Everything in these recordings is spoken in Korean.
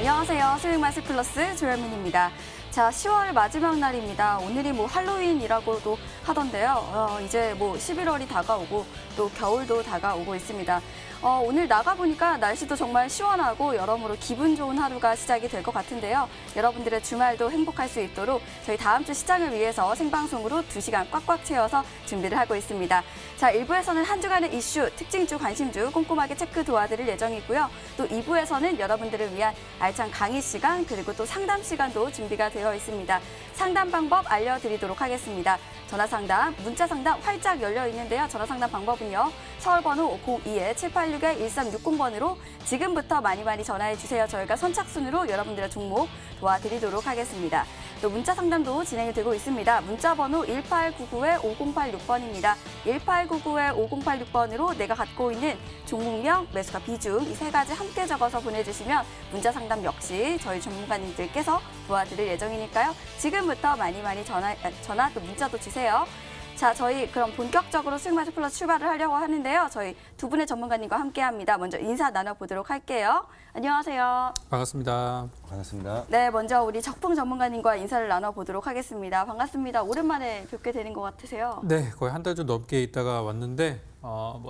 안녕하세요. 스윙마스 플러스 조현민입니다. 자, 10월 마지막 날입니다. 오늘이 할로윈이라고도 하던데요. 이제 11월이 다가오고 또 겨울도 다가오고 있습니다. 오늘 나가보니까 날씨도 정말 시원하고 여러모로 기분 좋은 하루가 시작이 될 것 같은데요. 여러분들의 주말도 행복할 수 있도록 저희 다음 주 시장을 위해서 생방송으로 2시간 꽉꽉 채워서 준비를 하고 있습니다. 자, 1부에서는 한 주간의 이슈, 특징주, 관심주 꼼꼼하게 체크 도와드릴 예정이고요. 또 2부에서는 여러분들을 위한 알찬 강의 시간 그리고 또 상담 시간도 준비가 되어 있습니다. 상담 방법 알려드리도록 하겠습니다. 전화 상담, 문자 상담 활짝 열려 있는데요. 전화 상담 방법은요. 서울번호 052-786-1360번으로 지금부터 많이 전화해 주세요. 저희가 선착순으로 여러분들의 종목 도와드리도록 하겠습니다. 또 문자 상담도 진행이 되고 있습니다. 문자 번호 1899-5086번입니다. 1899-5086번으로 내가 갖고 있는 종목명, 매수가 비중 이 세 가지 함께 적어서 보내주시면 문자 상담 역시 저희 전문가님들께서 도와드릴 예정이니까요. 지금부터 많이 전화 또 문자도 주세요. 자, 저희 그럼 본격적으로 스윙마스 플러스 출발을 하려고 하는데요. 저희 두 분의 전문가님과 함께합니다. 먼저 인사 나눠보도록 할게요. 안녕하세요. 반갑습니다. 반갑습니다. 네, 먼저 우리 적풍 전문가님과 인사를 나눠보도록 하겠습니다. 반갑습니다. 오랜만에 뵙게 되는 것 같으세요. 네, 거의 한 달 좀 넘게 있다가 왔는데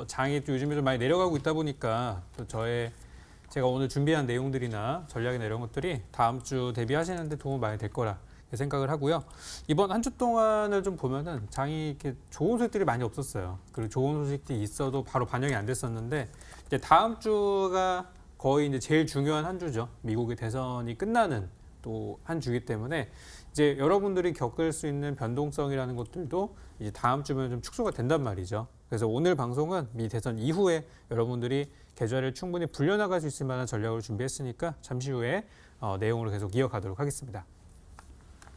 장이 요즘에 좀 많이 내려가고 있다 보니까 또 제가 오늘 준비한 내용들이나 전략이나 이런 것들이 다음 주 대비하시는데 도움 많이 될 거라 생각을 하고요. 이번 한 주 동안을 좀 보면은 장이 이렇게 좋은 소식들이 많이 없었어요. 그리고 좋은 소식들이 있어도 바로 반영이 안 됐었는데 이제 다음 주가 거의 이제 제일 중요한 한 주죠. 미국의 대선이 끝나는 또 한 주이기 때문에 이제 여러분들이 겪을 수 있는 변동성이라는 것들도 이제 다음 주면 좀 축소가 된단 말이죠. 그래서 오늘 방송은 미 대선 이후에 여러분들이 계좌를 충분히 불려나갈 수 있을 만한 전략을 준비했으니까 잠시 후에 내용으로 계속 이어가도록 하겠습니다.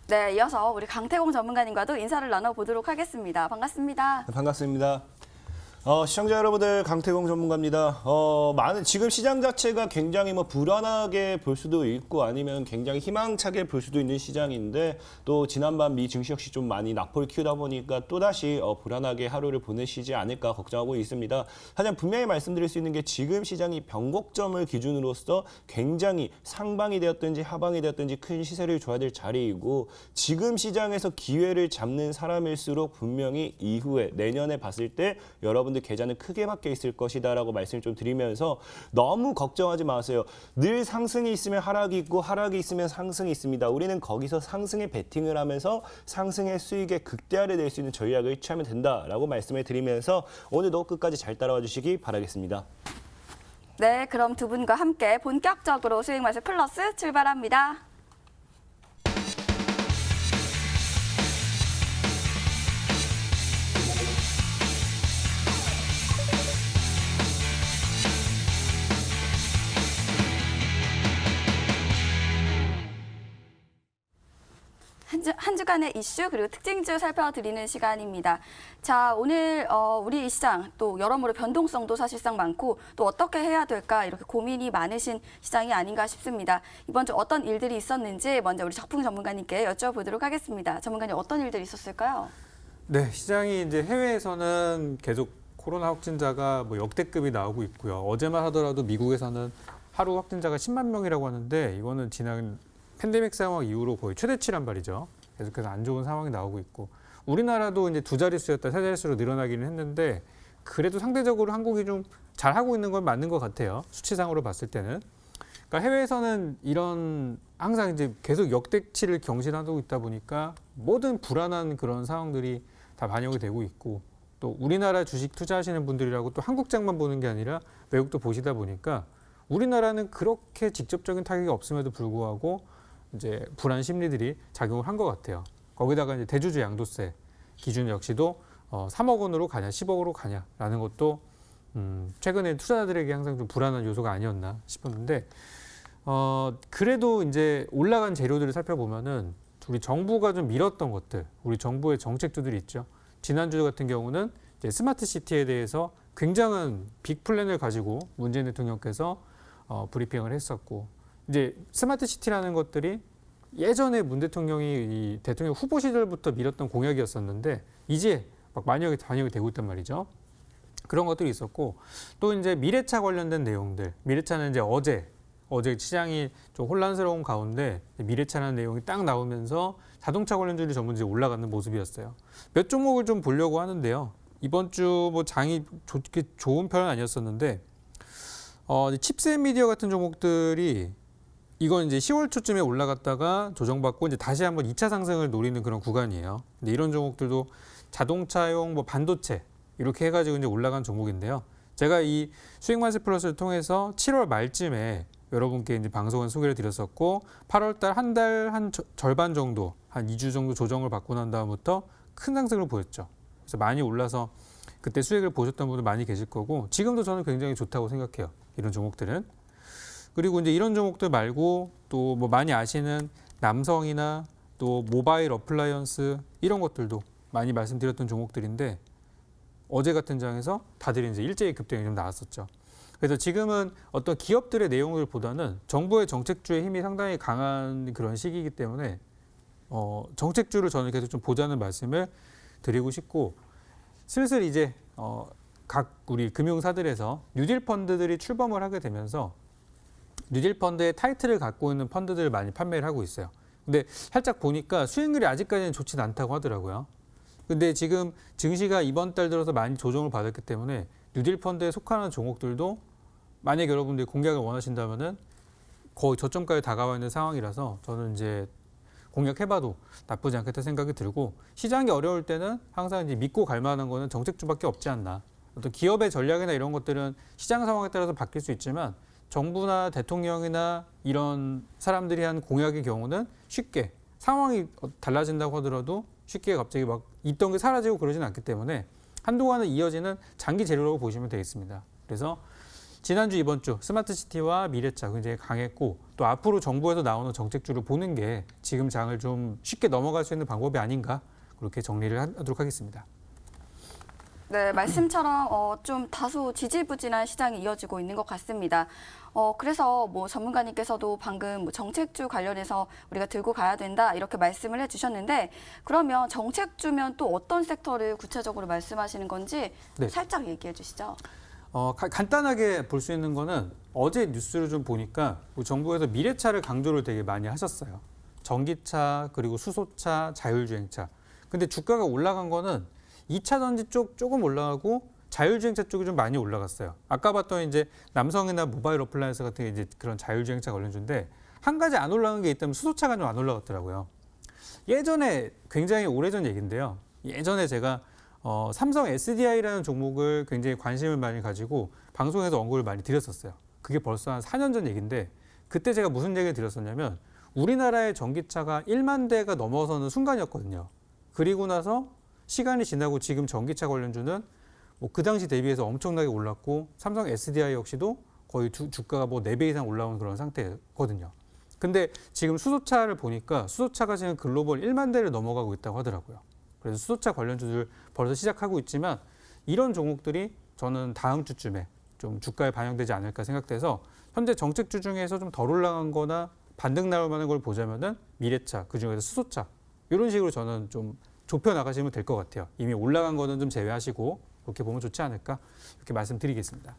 네, 이어서 우리 강태공 전문가님과도 인사를 나눠보도록 하겠습니다. 반갑습니다. 네, 반갑습니다. 시청자 여러분들, 강태공 전문가입니다. 지금 시장 자체가 굉장히 불안하게 볼 수도 있고 아니면 굉장히 희망차게 볼 수도 있는 시장인데 또 지난밤 미 증시 역시 좀 많이 낙폭을 키우다 보니까 또다시 불안하게 하루를 보내시지 않을까 걱정하고 있습니다. 하지만 분명히 말씀드릴 수 있는 게 지금 시장이 변곡점을 기준으로서 굉장히 상방이 되었든지 하방이 되었든지 큰 시세를 줘야 될 자리이고 지금 시장에서 기회를 잡는 사람일수록 분명히 이후에 내년에 봤을 때 여러분들 계좌는 크게 박혀 있을 것이다라고 말씀을 좀 드리면서 너무 걱정하지 마세요. 늘 상승이 있으면 하락이 있고 하락이 있으면 상승이 있습니다. 우리는 거기서 상승에 베팅을 하면서 상승의 수익에 극대화를 낼 수 있는 전략을 취하면 된다라고 말씀을 드리면서 오늘도 끝까지 잘 따라와 주시기 바라겠습니다. 네, 그럼 두 분과 함께 본격적으로 스윙마스 플러스 출발합니다. 한 주간의 이슈 그리고 특징주 살펴드리는 시간입니다. 자, 오늘 우리 시장 또 여러모로 변동성도 사실상 많고 또 어떻게 해야 될까 이렇게 고민이 많으신 시장이 아닌가 싶습니다. 이번 주 어떤 일들이 있었는지 먼저 우리 적풍 전문가님께 여쭤보도록 하겠습니다. 전문가님 어떤 일들이 있었을까요? 네, 시장이 이제 해외에서는 계속 코로나 확진자가 역대급이 나오고 있고요. 어제만 하더라도 미국에서는 하루 확진자가 10만 명이라고 하는데 이거는 지난 팬데믹 상황 이후로 거의 최대치란 말이죠. 계속해서 안 좋은 상황이 나오고 있고 우리나라도 이제 두 자릿수였다 세 자릿수로 늘어나기는 했는데 그래도 상대적으로 한국이 좀 잘하고 있는 건 맞는 것 같아요. 수치상으로 봤을 때는. 그러니까 해외에서는 이런 항상 이제 계속 역대치를 경신하고 있다 보니까 모든 불안한 그런 상황들이 다 반영이 되고 있고 또 우리나라 주식 투자하시는 분들이라고 또 한국장만 보는 게 아니라 외국도 보시다 보니까 우리나라는 그렇게 직접적인 타격이 없음에도 불구하고 이제 불안 심리들이 작용을 한 것 같아요. 거기다가 이제 대주주 양도세 기준 역시도 3억 원으로 가냐 10억으로 가냐라는 것도 최근에 투자자들에게 항상 좀 불안한 요소가 아니었나 싶었는데 그래도 이제 올라간 재료들을 살펴보면은 우리 정부가 좀 밀었던 것들, 우리 정부의 정책주들이 있죠. 지난주 같은 경우는 이제 스마트 시티에 대해서 굉장한 빅 플랜을 가지고 문재인 대통령께서 브리핑을 했었고 이제 스마트 시티라는 것들이 예전에 문 대통령이 이 대통령 후보 시절부터 밀었던 공약이었었는데 이제 막 반영이 되고 있단 말이죠. 그런 것들이 있었고 또 이제 미래차 관련된 내용들, 미래차는 이제 어제 시장이 좀 혼란스러운 가운데 미래차라는 내용이 딱 나오면서 자동차 관련주들이 전부 이제 올라가는 모습이었어요. 몇 종목을 좀 보려고 하는데요. 이번 주 뭐 장이 그렇게 좋은 편은 아니었었는데 칩셋 미디어 같은 종목들이 이건 이제 10월 초쯤에 올라갔다가 조정받고 이제 다시 한번 2차 상승을 노리는 그런 구간이에요. 근데 이런 종목들도 자동차용 뭐 반도체 이렇게 해가지고 이제 올라간 종목인데요. 제가 이 수익만세 플러스를 통해서 7월 말쯤에 여러분께 이제 방송을 소개를 드렸었고 8월 달 한 달 한 절반 정도 한 2주 정도 조정을 받고 난 다음부터 큰 상승을 보였죠. 그래서 많이 올라서 그때 수익을 보셨던 분들 많이 계실 거고 지금도 저는 굉장히 좋다고 생각해요. 이런 종목들은. 그리고 이제 이런 종목들 말고 또 뭐 많이 아시는 남성이나 또 모바일 어플라이언스 이런 것들도 많이 말씀드렸던 종목들인데 어제 같은 장에서 다들 이제 일제히 급등이 좀 나왔었죠. 그래서 지금은 어떤 기업들의 내용들보다는 정부의 정책주의 힘이 상당히 강한 그런 시기이기 때문에 정책주를 저는 계속 좀 보자는 말씀을 드리고 싶고 슬슬 이제 각 우리 금융사들에서 뉴딜 펀드들이 출범을 하게 되면서 뉴딜 펀드의 타이틀을 갖고 있는 펀드들을 많이 판매를 하고 있어요. 근데 살짝 보니까 수익률이 아직까지는 좋지는 않다고 하더라고요. 근데 지금 증시가 이번 달 들어서 많이 조정을 받았기 때문에 뉴딜 펀드에 속하는 종목들도 만약 여러분들이 공략을 원하신다면은 거의 저점까지 다가와 있는 상황이라서 저는 이제 공략해봐도 나쁘지 않겠다 생각이 들고 시장이 어려울 때는 항상 이제 믿고 갈 만한 거는 정책주밖에 없지 않나. 어떤 기업의 전략이나 이런 것들은 시장 상황에 따라서 바뀔 수 있지만 정부나 대통령이나 이런 사람들이 한 공약의 경우는 쉽게 상황이 달라진다고 하더라도 쉽게 갑자기 막 있던 게 사라지고 그러진 않기 때문에 한동안은 이어지는 장기 재료라고 보시면 되겠습니다. 그래서 지난주 이번 주 스마트시티와 미래차 굉장히 강했고 또 앞으로 정부에서 나오는 정책주를 보는 게 지금 장을 좀 쉽게 넘어갈 수 있는 방법이 아닌가 그렇게 정리를 하도록 하겠습니다. 네, 말씀처럼 좀 다소 지지부진한 시장이 이어지고 있는 것 같습니다. 그래서 뭐 전문가님께서도 방금 뭐 정책주 관련해서 우리가 들고 가야 된다 이렇게 말씀을 해주셨는데 그러면 정책주면 또 어떤 섹터를 구체적으로 말씀하시는 건지 네. 살짝 얘기해 주시죠. 간단하게 볼 수 있는 거는 어제 뉴스를 좀 보니까 정부에서 미래차를 강조를 되게 많이 하셨어요. 전기차 그리고 수소차, 자율주행차. 근데 주가가 올라간 거는 2차 전지 쪽 조금 올라가고 자율주행차 쪽이 좀 많이 올라갔어요. 아까 봤던 이제 남성이나 모바일 어플라이언스 같은 게 이제 그런 자율주행차 관련주인데 한 가지 안 올라간 게 있다면 수소차가 좀 안 올라갔더라고요. 예전에 굉장히 오래전 얘기인데요. 예전에 제가 삼성 SDI라는 종목을 굉장히 관심을 많이 가지고 방송에서 언급을 많이 드렸었어요. 그게 벌써 한 4년 전 얘기인데 그때 제가 무슨 얘기를 드렸었냐면 우리나라의 전기차가 1만 대가 넘어서는 순간이었거든요. 그리고 나서 시간이 지나고 지금 전기차 관련주는 뭐 그 당시 대비해서 엄청나게 올랐고 삼성 SDI 역시도 거의 주가가 뭐 4배 이상 올라온 그런 상태거든요. 근데 지금 수소차를 보니까 수소차가 지금 글로벌 1만 대를 넘어가고 있다고 하더라고요. 그래서 수소차 관련주들 벌써 시작하고 있지만 이런 종목들이 저는 다음 주쯤에 좀 주가에 반영되지 않을까 생각돼서 현재 정책주 중에서 좀 덜 올라간 거나 반등 나올 만한 걸 보자면은 미래차, 그중에서 수소차 이런 식으로 저는 좀 좁혀 나가시면 될 것 같아요. 이미 올라간 거는 좀 제외하시고 그렇게 보면 좋지 않을까 이렇게 말씀드리겠습니다.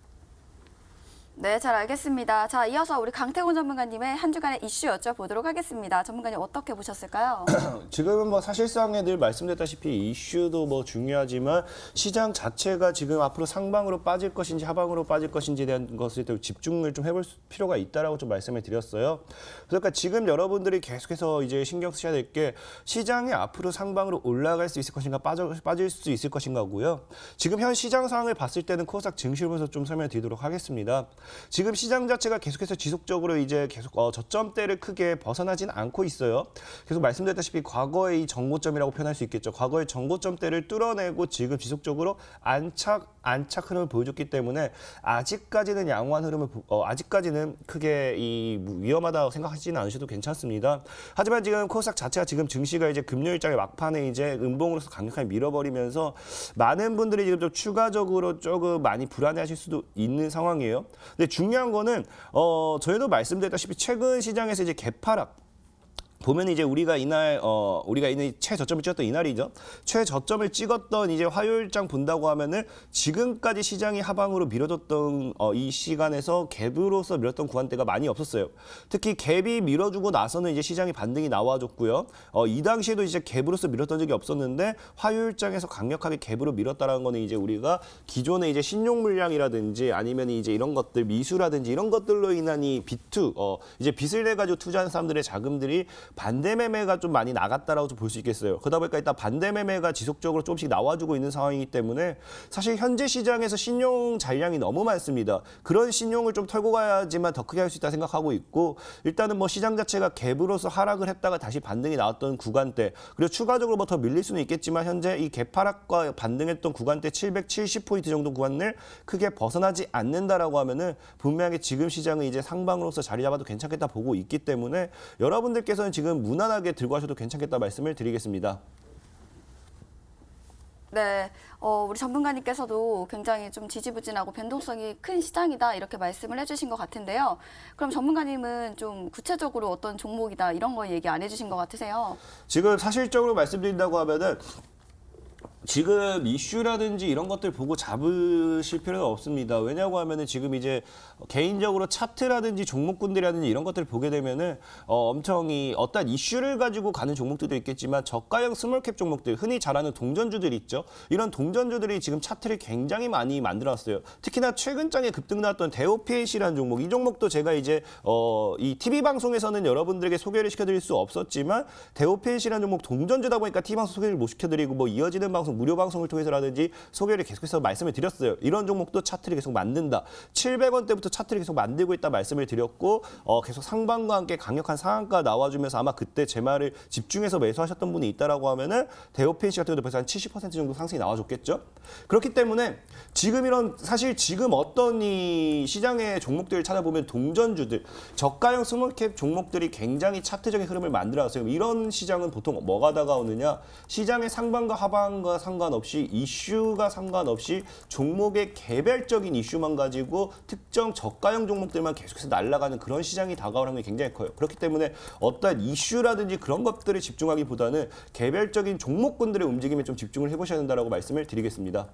네, 잘 알겠습니다. 자, 이어서 우리 강태곤 전문가님의 한 주간의 이슈 여쭤보도록 하겠습니다. 전문가님 어떻게 보셨을까요? 지금은 뭐 사실상에 늘 말씀드렸다시피 이슈도 뭐 중요하지만 시장 자체가 지금 앞으로 상방으로 빠질 것인지 하방으로 빠질 것인지에 대한 것에 또 집중을 좀 해볼 필요가 있다라고 좀 말씀을 드렸어요. 그러니까 지금 여러분들이 계속해서 이제 신경 쓰셔야 될 게 시장이 앞으로 상방으로 올라갈 수 있을 것인가 빠질 수 있을 것인가고요. 지금 현 시장 상황을 봤을 때는 코스닥 증시를 보면서 좀 설명드리도록 하겠습니다. 지금 시장 자체가 계속해서 지속적으로 이제 계속 저점대를 크게 벗어나지는 않고 있어요. 계속 말씀드렸다시피 과거의 이 정고점이라고 표현할 수 있겠죠. 과거의 정고점대를 뚫어내고 지금 지속적으로 안착 흐름을 보여줬기 때문에 아직까지는 양호한 흐름을 아직까지는 크게 위험하다고 생각하지는 않으셔도 괜찮습니다. 하지만 지금 코스닥 자체가 지금 증시가 이제 금요일장의 막판에 이제 음봉으로서 강력하게 밀어버리면서 많은 분들이 지금 좀 추가적으로 조금 많이 불안해하실 수도 있는 상황이에요. 근데 중요한 거는 저희도 말씀드렸다시피 최근 시장에서 이제 보면 이제 우리가 이날 우리가 이날 최저점을 찍었던 이날이죠. 최저점을 찍었던 이제 화요일장 본다고 하면은 지금까지 시장이 하방으로 밀어줬던 이 시간에서 갭으로서 밀었던 구간대가 많이 없었어요. 특히 갭이 밀어주고 나서는 이제 시장이 반등이 나와줬고요. 이 당시에도 이제 갭으로서 밀었던 적이 없었는데 화요일장에서 강력하게 갭으로 밀었다라는 거는 이제 우리가 기존의 이제 신용 물량이라든지 아니면 이제 이런 것들 미수라든지 이런 것들로 인한 이 비투 이제 빚을 내 가지고 투자한 사람들의 자금들이 반대 매매가 좀 많이 나갔다라고 볼 수 있겠어요. 그러다 보니까 일단 반대 매매가 지속적으로 조금씩 나와주고 있는 상황이기 때문에 사실 현재 시장에서 신용 잔량이 너무 많습니다. 그런 신용을 좀 털고 가야지만 더 크게 할 수 있다 생각하고 있고 일단은 뭐 시장 자체가 갭으로서 하락을 했다가 다시 반등이 나왔던 구간대 그리고 추가적으로 뭐 더 밀릴 수는 있겠지만 현재 이 갭 하락과 반등했던 구간대 770포인트 정도 구간을 크게 벗어나지 않는다라고 하면은 분명히 지금 시장은 이제 상방으로서 자리 잡아도 괜찮겠다 보고 있기 때문에 여러분들께서는 지금 무난하게 들고 하셔도 괜찮겠다 말씀을 드리겠습니다. 네, 우리 전문가님께서도 굉장히 좀 지지부진하고 변동성이 큰 시장이다 이렇게 말씀을 해주신 것 같은데요. 그럼 전문가님은 좀 구체적으로 어떤 종목이다 이런 거 얘기 안 해주신 것 같으세요? 지금 사실적으로 말씀드린다고 하면은 지금 이슈라든지 이런 것들 보고 잡으실 필요는 없습니다. 왜냐고 하면은 지금 이제 개인적으로 차트라든지 종목군들이라든지 이런 것들을 보게 되면은 엄청 어떤 이슈를 가지고 가는 종목들도 있겠지만 저가형 스몰캡 종목들 흔히 잘 아는 동전주들 있죠. 이런 동전주들이 지금 차트를 굉장히 많이 만들었어요. 특히나 최근장에 급등 나왔던 대오PNC라는 종목 이 종목도 제가 이제 이 TV 방송에서는 여러분들에게 소개를 시켜드릴 수 없었지만 대오PNC라는 종목 동전주다 보니까 TV 방송 소개를 못 시켜드리고 뭐 이어지는 방송 무료 방송을 통해서라든지 소개를 계속해서 말씀을 드렸어요. 이런 종목도 차트를 계속 만든다. 700원대부터 차트를 계속 만들고 있다 말씀을 드렸고 계속 상방과 함께 강력한 상한가 나와주면서 아마 그때 제 말을 집중해서 매수하셨던 분이 있다라고 하면은 대오PNC 같은 경우도 벌써 한 70% 정도 상승이 나와줬겠죠. 그렇기 때문에 지금 이런 사실 지금 어떤 이 시장의 종목들을 찾아보면 동전주들 저가형 스몰캡 종목들이 굉장히 차트적인 흐름을 만들어왔어요. 이런 시장은 보통 뭐가 다가오느냐 시장의 상방과 하방과 상관없이 이슈가 상관없이 종목의 개별적인 이슈만 가지고 특정 저가형 종목들만 계속해서 날아가는 그런 시장이 다가올 확률이 굉장히 커요. 그렇기 때문에 어떤 이슈라든지 그런 것들에 집중하기보다는 개별적인 종목군들의 움직임에 좀 집중을 해보셔야 된다고 말씀을 드리겠습니다.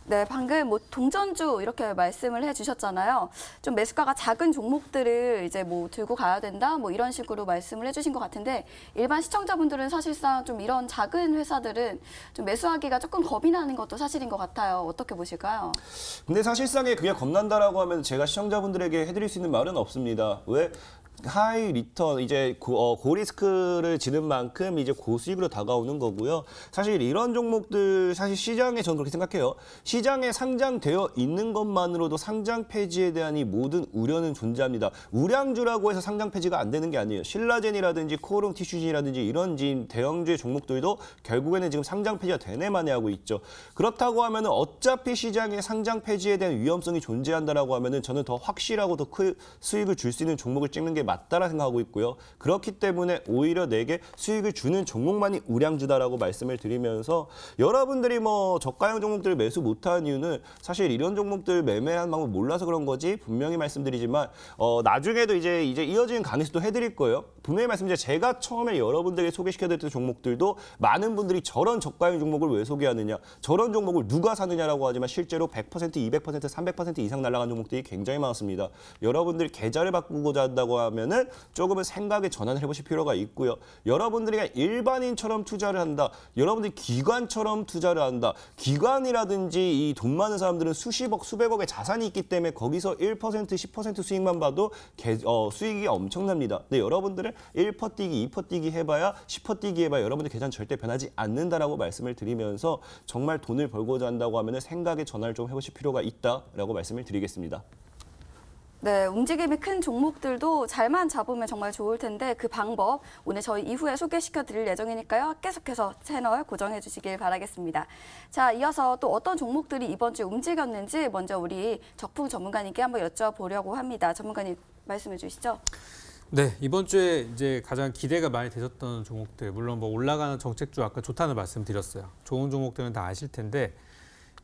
네, 방금 뭐 동전주 이렇게 말씀을 해주셨잖아요. 좀 매수가가 작은 종목들을 이제 뭐 들고 가야 된다, 뭐 이런 식으로 말씀을 해주신 것 같은데 일반 시청자분들은 사실상 좀 이런 작은 회사들은 좀 매수하기가 조금 겁이 나는 것도 사실인 것 같아요. 어떻게 보실까요? 근데 사실상에 그게 겁난다라고 하면 제가 시청자분들에게 해드릴 수 있는 말은 없습니다. 왜? 하이 리턴 이제 고리스크를 지는 만큼 이제 고수익으로 다가오는 거고요. 사실 이런 종목들 사실 시장에 저는 그렇게 생각해요. 시장에 상장되어 있는 것만으로도 상장 폐지에 대한 이 모든 우려는 존재합니다. 우량주라고 해서 상장 폐지가 안 되는 게 아니에요. 신라젠이라든지 코오롱 티슈진이라든지 이런 대형주의 종목들도 결국에는 지금 상장 폐지가 되네 마네 하고 있죠. 그렇다고 하면은 어차피 시장에 상장 폐지에 대한 위험성이 존재한다라고 하면은 저는 더 확실하고 더 큰 수익을 줄 수 있는 종목을 찍는 게 맞다라 생각하고 있고요. 그렇기 때문에 오히려 내게 수익을 주는 종목만이 우량주다라고 말씀을 드리면서 여러분들이 뭐 저가형 종목들을 매수 못하는 이유는 사실 이런 종목들 매매하는 방법 몰라서 그런 거지 분명히 말씀드리지만 나중에도 이제 이어지는 강의에서도 해드릴 거예요. 분명히 말씀드리면 제가 처음에 여러분들에게 소개시켜드렸던 종목들도 많은 분들이 저런 저가형 종목을 왜 소개하느냐 저런 종목을 누가 사느냐라고 하지만 실제로 100%, 200%, 300% 이상 날아간 종목들이 굉장히 많습니다. 여러분들이 계좌를 바꾸고자 한다고 하면은 조금은 생각의 전환을 해보실 필요가 있고요. 여러분들이 일반인처럼 투자를 한다. 여러분들이 기관처럼 투자를 한다. 기관이라든지 이 돈 많은 사람들은 수십억, 수백억의 자산이 있기 때문에 거기서 1%, 10% 수익만 봐도 수익이 엄청납니다. 근데 여러분들은 1% 뛰기, 2% 뛰기 해봐야 10% 뛰기 해봐야 여러분들 계산 절대 변하지 않는다라고 말씀을 드리면서 정말 돈을 벌고자 한다고 하면은 생각의 전환을 좀 해보실 필요가 있다라고 말씀을 드리겠습니다. 네, 움직임이 큰 종목들도 잘만 잡으면 정말 좋을 텐데 그 방법 오늘 저희 이후에 소개시켜 드릴 예정이니까요. 계속해서 채널 고정해 주시길 바라겠습니다. 자, 이어서 또 어떤 종목들이 이번 주에 움직였는지 먼저 우리 적풍 전문가님께 한번 여쭤보려고 합니다. 전문가님 말씀해 주시죠. 네, 이번 주에 이제 가장 기대가 많이 되셨던 종목들, 물론 뭐 올라가는 정책주 아까 좋다는 말씀드렸어요. 좋은 종목들은 다 아실 텐데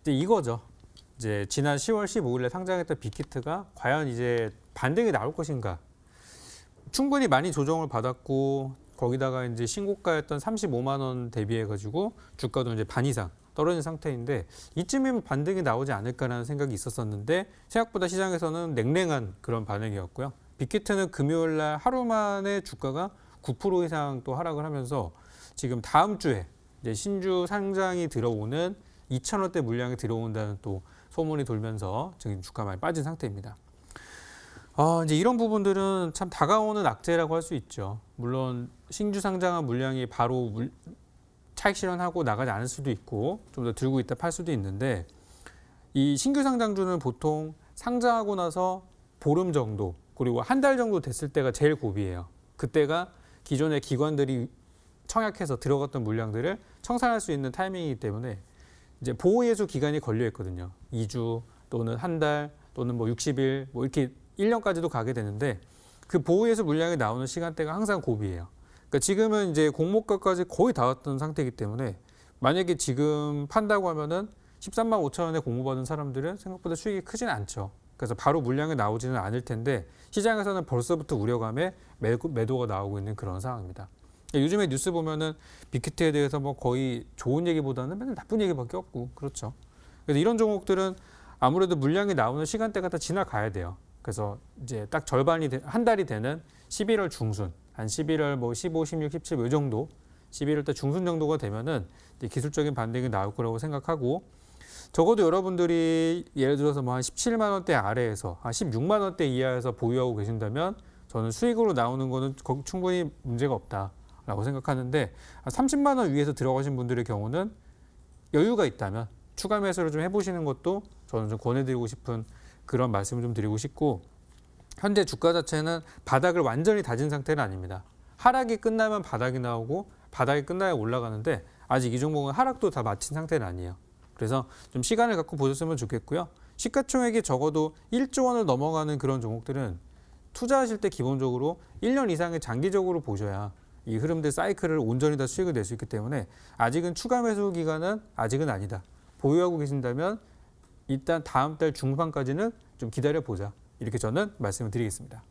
이제 이거죠. 이제 지난 10월 15일에 상장했던 빅히트가 과연 이제 반등이 나올 것인가? 충분히 많이 조정을 받았고 거기다가 이제 신고가였던 35만 원 대비해 가지고 주가도 이제 반 이상 떨어진 상태인데 이쯤이면 반등이 나오지 않을까라는 생각이 있었었는데 생각보다 시장에서는 냉랭한 그런 반응이었고요. 빅히트는 금요일 날 하루 만에 주가가 9% 이상 또 하락을 하면서 지금 다음 주에 이제 신주 상장이 들어오는 2,000원대 물량이 들어온다는 또 소문이 돌면서 지금 주가 많이 빠진 상태입니다. 이제 이런 부분들은 참 다가오는 악재라고 할 수 있죠. 물론 신주 상장한 물량이 바로 차익 실현하고 나가지 않을 수도 있고 좀 더 들고 있다 팔 수도 있는데 이 신규 상장주는 보통 상장하고 나서 보름 정도 그리고 한 달 정도 됐을 때가 제일 고비예요. 그때가 기존의 기관들이 청약해서 들어갔던 물량들을 청산할 수 있는 타이밍이기 때문에 이제 보호예수 기간이 걸려 있거든요. 2주 또는 한 달 또는 뭐 60일 뭐 이렇게 1년까지도 가게 되는데 그 보호예수 물량이 나오는 시간대가 항상 고비예요. 그러니까 지금은 이제 공모가까지 거의 다 왔던 상태이기 때문에 만약에 지금 판다고 하면은 13만 5천 원에 공모받은 사람들은 생각보다 수익이 크진 않죠. 그래서 바로 물량이 나오지는 않을 텐데 시장에서는 벌써부터 우려감에 매도가 나오고 있는 그런 상황입니다. 요즘에 뉴스 보면은 빅히트에 대해서 뭐 거의 좋은 얘기보다는 맨날 나쁜 얘기밖에 없고 그렇죠. 그래서 이런 종목들은 아무래도 물량이 나오는 시간대가 다 지나가야 돼요. 그래서 이제 딱 절반이 한 달이 되는 11월 중순, 한 11월 뭐 15, 16, 17 이 정도, 11월 달 중순 정도가 되면은 이제 기술적인 반등이 나올 거라고 생각하고 적어도 여러분들이 예를 들어서 뭐 한 17만 원대 아래에서 한 16만 원대 이하에서 보유하고 계신다면 저는 수익으로 나오는 거는 충분히 문제가 없다라고 생각하는데 한 30만 원 위에서 들어가신 분들의 경우는 여유가 있다면 추가 매수를 좀 해보시는 것도 저는 좀 권해드리고 싶은 그런 말씀을 좀 드리고 싶고 현재 주가 자체는 바닥을 완전히 다진 상태는 아닙니다. 하락이 끝나면 바닥이 나오고 바닥이 끝나야 올라가는데 아직 이 종목은 하락도 다 마친 상태는 아니에요. 그래서 좀 시간을 갖고 보셨으면 좋겠고요. 시가총액이 적어도 1조 원을 넘어가는 그런 종목들은 투자하실 때 기본적으로 1년 이상의 장기적으로 보셔야 이 흐름들 사이클을 온전히 다 수익을 낼 수 있기 때문에 아직은 추가 매수 기간은 아직은 아니다. 보유하고 계신다면 일단 다음 달 중반까지는 좀 기다려보자. 이렇게 저는 말씀을 드리겠습니다.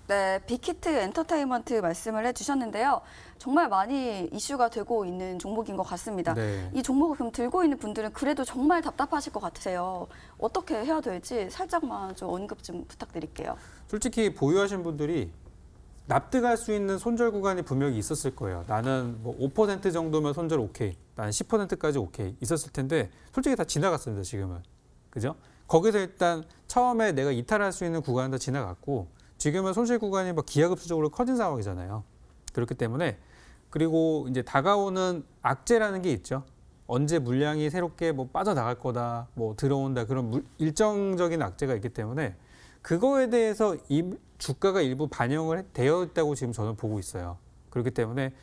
네, 빅히트 엔터테인먼트 말씀을 해주셨는데요. 정말 많이 이슈가 되고 있는 종목인 것 같습니다. 네. 이 종목을 그럼 들고 있는 분들은 그래도 정말 답답하실 것 같으세요. 어떻게 해야 될지 살짝만 좀 언급 좀 부탁드릴게요. 솔직히 보유하신 분들이 납득할 수 있는 손절 구간이 분명히 있었을 거예요. 나는 뭐 5% 정도면 손절 오케이. 나는 10%까지 오케이. 있었을 텐데 솔직히 다 지나갔습니다. 지금은. 그죠? 거기서 일단 처음에 내가 이탈할 수 있는 구간은 다 지나갔고 지금은 손실 구간이 뭐 기하급수적으로 커진 상황이잖아요. 그렇기 때문에 그리고 이제 다가오는 악재라는 게 있죠. 언제 물량이 새롭게 뭐 빠져나갈 거다, 뭐 들어온다 그런 일정적인 악재가 있기 때문에 그거에 대해서 주가가 일부 반영을 되어 있다고 지금 저는 보고 있어요. 그렇기 때문에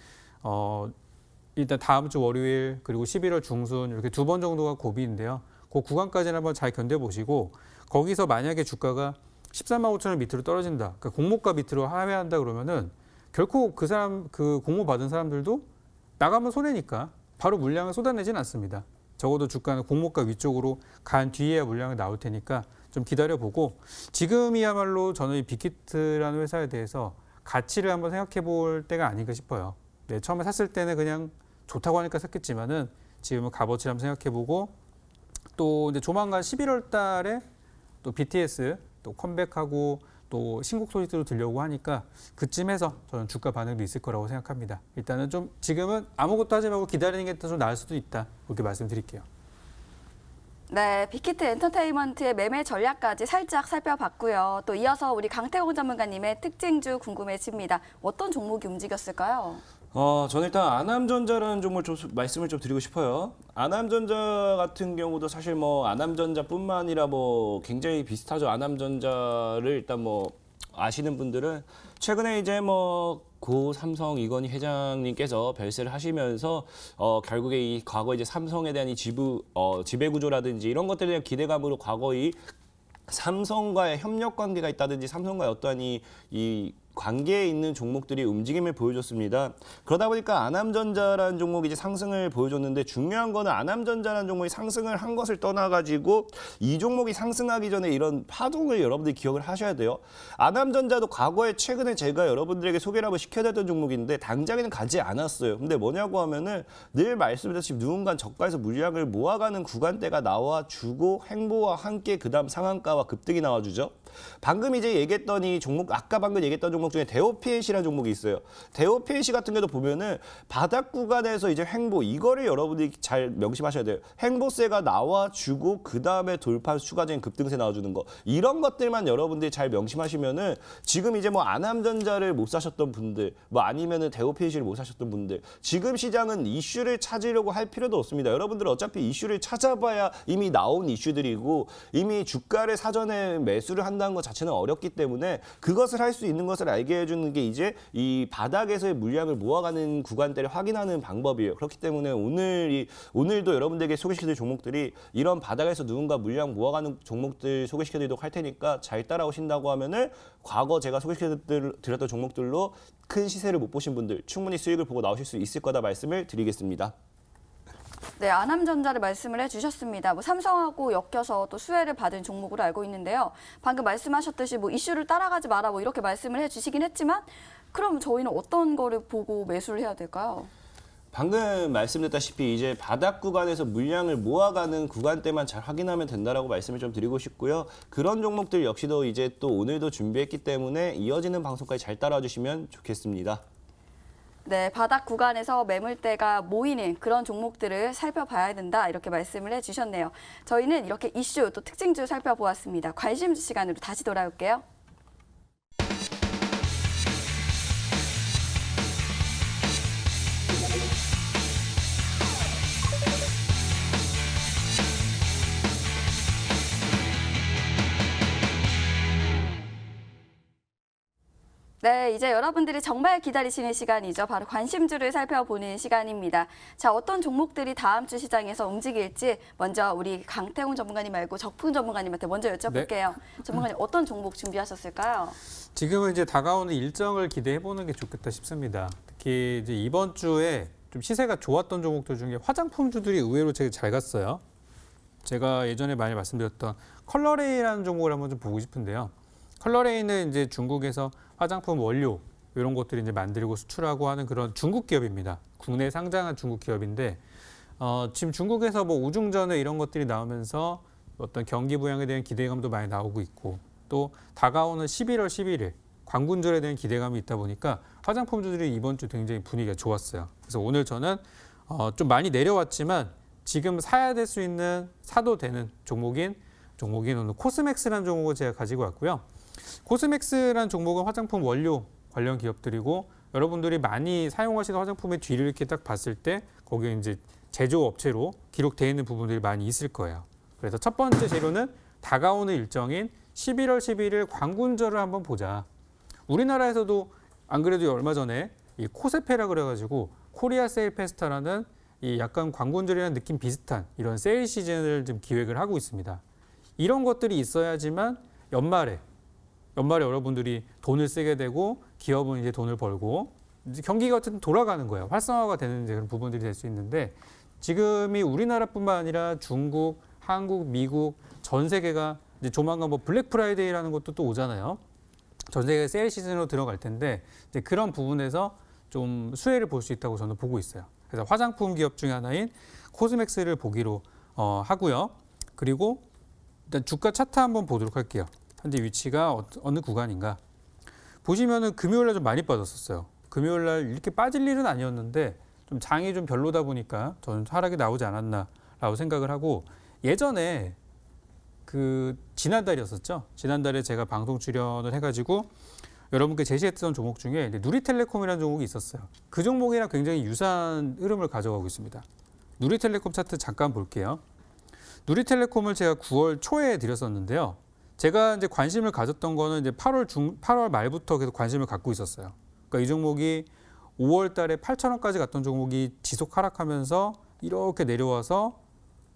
일단 다음 주 월요일 그리고 11월 중순 이렇게 두 번 정도가 고비인데요. 그 구간까지는 한번 잘 견뎌보시고 거기서 만약에 주가가 13만 5천 원 밑으로 떨어진다. 그러니까 공모가 밑으로 하회한다 그러면은 결코 그 공모 받은 사람들도 나가면 손해니까 바로 물량을 쏟아내진 않습니다. 적어도 주가는 공모가 위쪽으로 간 뒤에야 물량이 나올 테니까 좀 기다려보고 지금이야말로 저는 이 빅히트라는 회사에 대해서 가치를 한번 생각해 볼 때가 아닌가 싶어요. 네, 처음에 샀을 때는 그냥 좋다고 하니까 샀겠지만은 지금은 값어치를 한번 생각해 보고 또 이제 조만간 11월 달에 또 BTS 또 컴백하고 또 신곡 소식도 들려오고 하니까 그쯤에서 저는 주가 반응도 있을 거라고 생각합니다. 일단은 좀 지금은 아무것도 하지 말고 기다리는 게 좀 나을 수도 있다. 그렇게 말씀드릴게요. 네, 빅히트 엔터테인먼트의 매매 전략까지 살짝 살펴봤고요. 또 이어서 우리 강태공 전문가님의 특징주 궁금해집니다. 어떤 종목이 움직였을까요? 저는 일단 아남전자라는 종목을 좀 말씀을 좀 드리고 싶어요. 아남전자 같은 경우도 사실 뭐 아남전자뿐만 아니라 뭐 굉장히 비슷하죠. 아남전자를 일단 뭐 아시는 분들은 최근에 이제 뭐 고 삼성 이건희 회장님께서 별세를 하시면서 결국에 이 과거 이제 삼성에 대한 이 지배 구조라든지 이런 것들에 대한 기대감으로 과거 이 삼성과의 협력 관계가 있다든지 삼성과의 어떠한 이 관계에 있는 종목들이 움직임을 보여줬습니다. 그러다 보니까 아남전자라는 종목이 이제 상승을 보여줬는데 중요한 거는 아남전자라는 종목이 상승을 한 것을 떠나가지고 이 종목이 상승하기 전에 이런 파동을 여러분들이 기억을 하셔야 돼요. 아남전자도 과거에 최근에 제가 여러분들에게 소개를 한번 시켜드렸던 종목인데 당장에는 가지 않았어요. 근데 뭐냐고 하면은 늘 말씀드렸듯이 누군가 저가에서 물량을 모아가는 구간대가 나와주고 행보와 함께 그다음 상한가와 급등이 나와주죠. 방금 이제 얘기했던 이 종목, 아까 방금 얘기했던 종목 중에 대오PNC라는 종목이 있어요. 대오PNC 같은 경우도 보면은 바닥 구간에서 이제 행보, 이거를 여러분들이 잘 명심하셔야 돼요. 행보세가 나와주고 그 다음에 돌파 추가적인 급등세 나와주는 거. 이런 것들만 여러분들이 잘 명심하시면은 지금 이제 뭐 아남전자를 못 사셨던 분들, 뭐 아니면은 대오PNC를 못 사셨던 분들, 지금 시장은 이슈를 찾으려고 할 필요도 없습니다. 여러분들은 어차피 이슈를 찾아봐야 이미 나온 이슈들이고 이미 주가를 사전에 매수를 한다는 것 자체는 어렵기 때문에 그것을 할 수 있는 것을 알게 해주는 게 이제 이 바닥에서의 물량을 모아가는 구간대를 확인하는 방법이에요. 그렇기 때문에 오늘도 여러분들에게 소개시켜드릴 종목들이 이런 바닥에서 누군가 물량 모아가는 종목들 소개시켜드리도록 할 테니까 잘 따라오신다고 하면은 과거 제가 소개시켜드렸던 종목들로 큰 시세를 못 보신 분들 충분히 수익을 보고 나오실 수 있을 거다 말씀을 드리겠습니다. 네, 아남전자를 말씀을 해주셨습니다. 뭐 삼성하고 엮여서 또 수혜를 받은 종목으로 알고 있는데요. 방금 말씀하셨듯이 뭐 이슈를 따라가지 마라 뭐 이렇게 말씀을 해주시긴 했지만 그럼 저희는 어떤 거를 보고 매수를 해야 될까요? 방금 말씀드렸다시피 이제 바닥 구간에서 물량을 모아가는 구간대만 잘 확인하면 된다라고 말씀을 좀 드리고 싶고요. 그런 종목들 역시도 이제 또 오늘도 준비했기 때문에 이어지는 방송까지 잘 따라와 주시면 좋겠습니다. 네, 바닥 구간에서 매물대가 모이는 그런 종목들을 살펴봐야 된다 이렇게 말씀을 해주셨네요. 저희는 이렇게 이슈 또 특징주 살펴보았습니다. 관심주 시간으로 다시 돌아올게요. 네, 이제 여러분들이 정말 기다리시는 시간이죠. 바로 관심주를 살펴보는 시간입니다. 자, 어떤 종목들이 다음 주 시장에서 움직일지 먼저 우리 강태웅 전문가님 말고 적풍 전문가님한테 먼저 여쭤볼게요. 전문가님 어떤 종목 준비하셨을까요? 지금은 이제 다가오는 일정을 기대해 보는 게 좋겠다 싶습니다. 특히 이제 이번 주에 좀 시세가 좋았던 종목들 중에 화장품주들이 의외로 되게 잘 갔어요. 제가 예전에 많이 말씀드렸던 컬러레이라는 종목을 한번 좀 보고 싶은데요. 컬러레이는 이제 중국에서 화장품 원료 이런 것들이 이제 만들고 수출하고 하는 그런 중국 기업입니다. 국내에 상장한 중국 기업인데 지금 중국에서 뭐 우중전에 이런 것들이 나오면서 어떤 경기 부양에 대한 기대감도 많이 나오고 있고 또 다가오는 11월 11일 광군절에 대한 기대감이 있다 보니까 화장품주들이 이번 주 굉장히 분위기가 좋았어요. 그래서 오늘 저는 좀 많이 내려왔지만 지금 사야 될 수 있는 사도 되는 종목인 오늘 코스맥스라는 종목을 제가 가지고 왔고요. 코스맥스라는 종목은 화장품 원료 관련 기업들이고 여러분들이 많이 사용하시는 화장품의 뒤를 이렇게 딱 봤을 때 거기에 이제 제조업체로 기록되어 있는 부분들이 많이 있을 거예요. 그래서 첫 번째 재료는 다가오는 일정인 11월 11일 광군절을 한번 보자. 우리나라에서도 안 그래도 얼마 전에 이 코세페라 그래가지고 코리아 세일 페스타라는 이 약간 광군절이랑 느낌 비슷한 이런 세일 시즌을 좀 기획을 하고 있습니다. 이런 것들이 있어야지만 연말에 여러분들이 돈을 쓰게 되고 기업은 이제 돈을 벌고 이제 경기가 어쨌든 돌아가는 거예요. 활성화가 되는 이제 그런 부분들이 될 수 있는데 지금이 우리나라뿐만 아니라 중국, 한국, 미국 전 세계가 이제 조만간 뭐 블랙 프라이데이라는 것도 또 오잖아요. 전 세계 세일 시즌으로 들어갈 텐데 이제 그런 부분에서 좀 수혜를 볼 수 있다고 저는 보고 있어요. 그래서 화장품 기업 중에 하나인 코스맥스를 보기로 하고요. 그리고 일단 주가 차트 한번 보도록 할게요. 현재 위치가 어느 구간인가. 보시면은 금요일날 좀 많이 빠졌었어요. 금요일날 이렇게 빠질 일은 아니었는데 좀 장이 좀 별로다 보니까 저는 하락이 나오지 않았나라고 생각을 하고 예전에 그 지난달이었었죠. 지난달에 제가 방송 출연을 해가지고 여러분께 제시했던 종목 중에 누리텔레콤이라는 종목이 있었어요. 그 종목이랑 굉장히 유사한 흐름을 가져가고 있습니다. 누리텔레콤 차트 잠깐 볼게요. 누리텔레콤을 제가 9월 초에 드렸었는데요. 제가 이제 관심을 가졌던 거는 이제 8월 말부터 계속 관심을 갖고 있었어요. 그러니까 이 종목이 5월 달에 8,000원까지 갔던 종목이 지속 하락하면서 이렇게 내려와서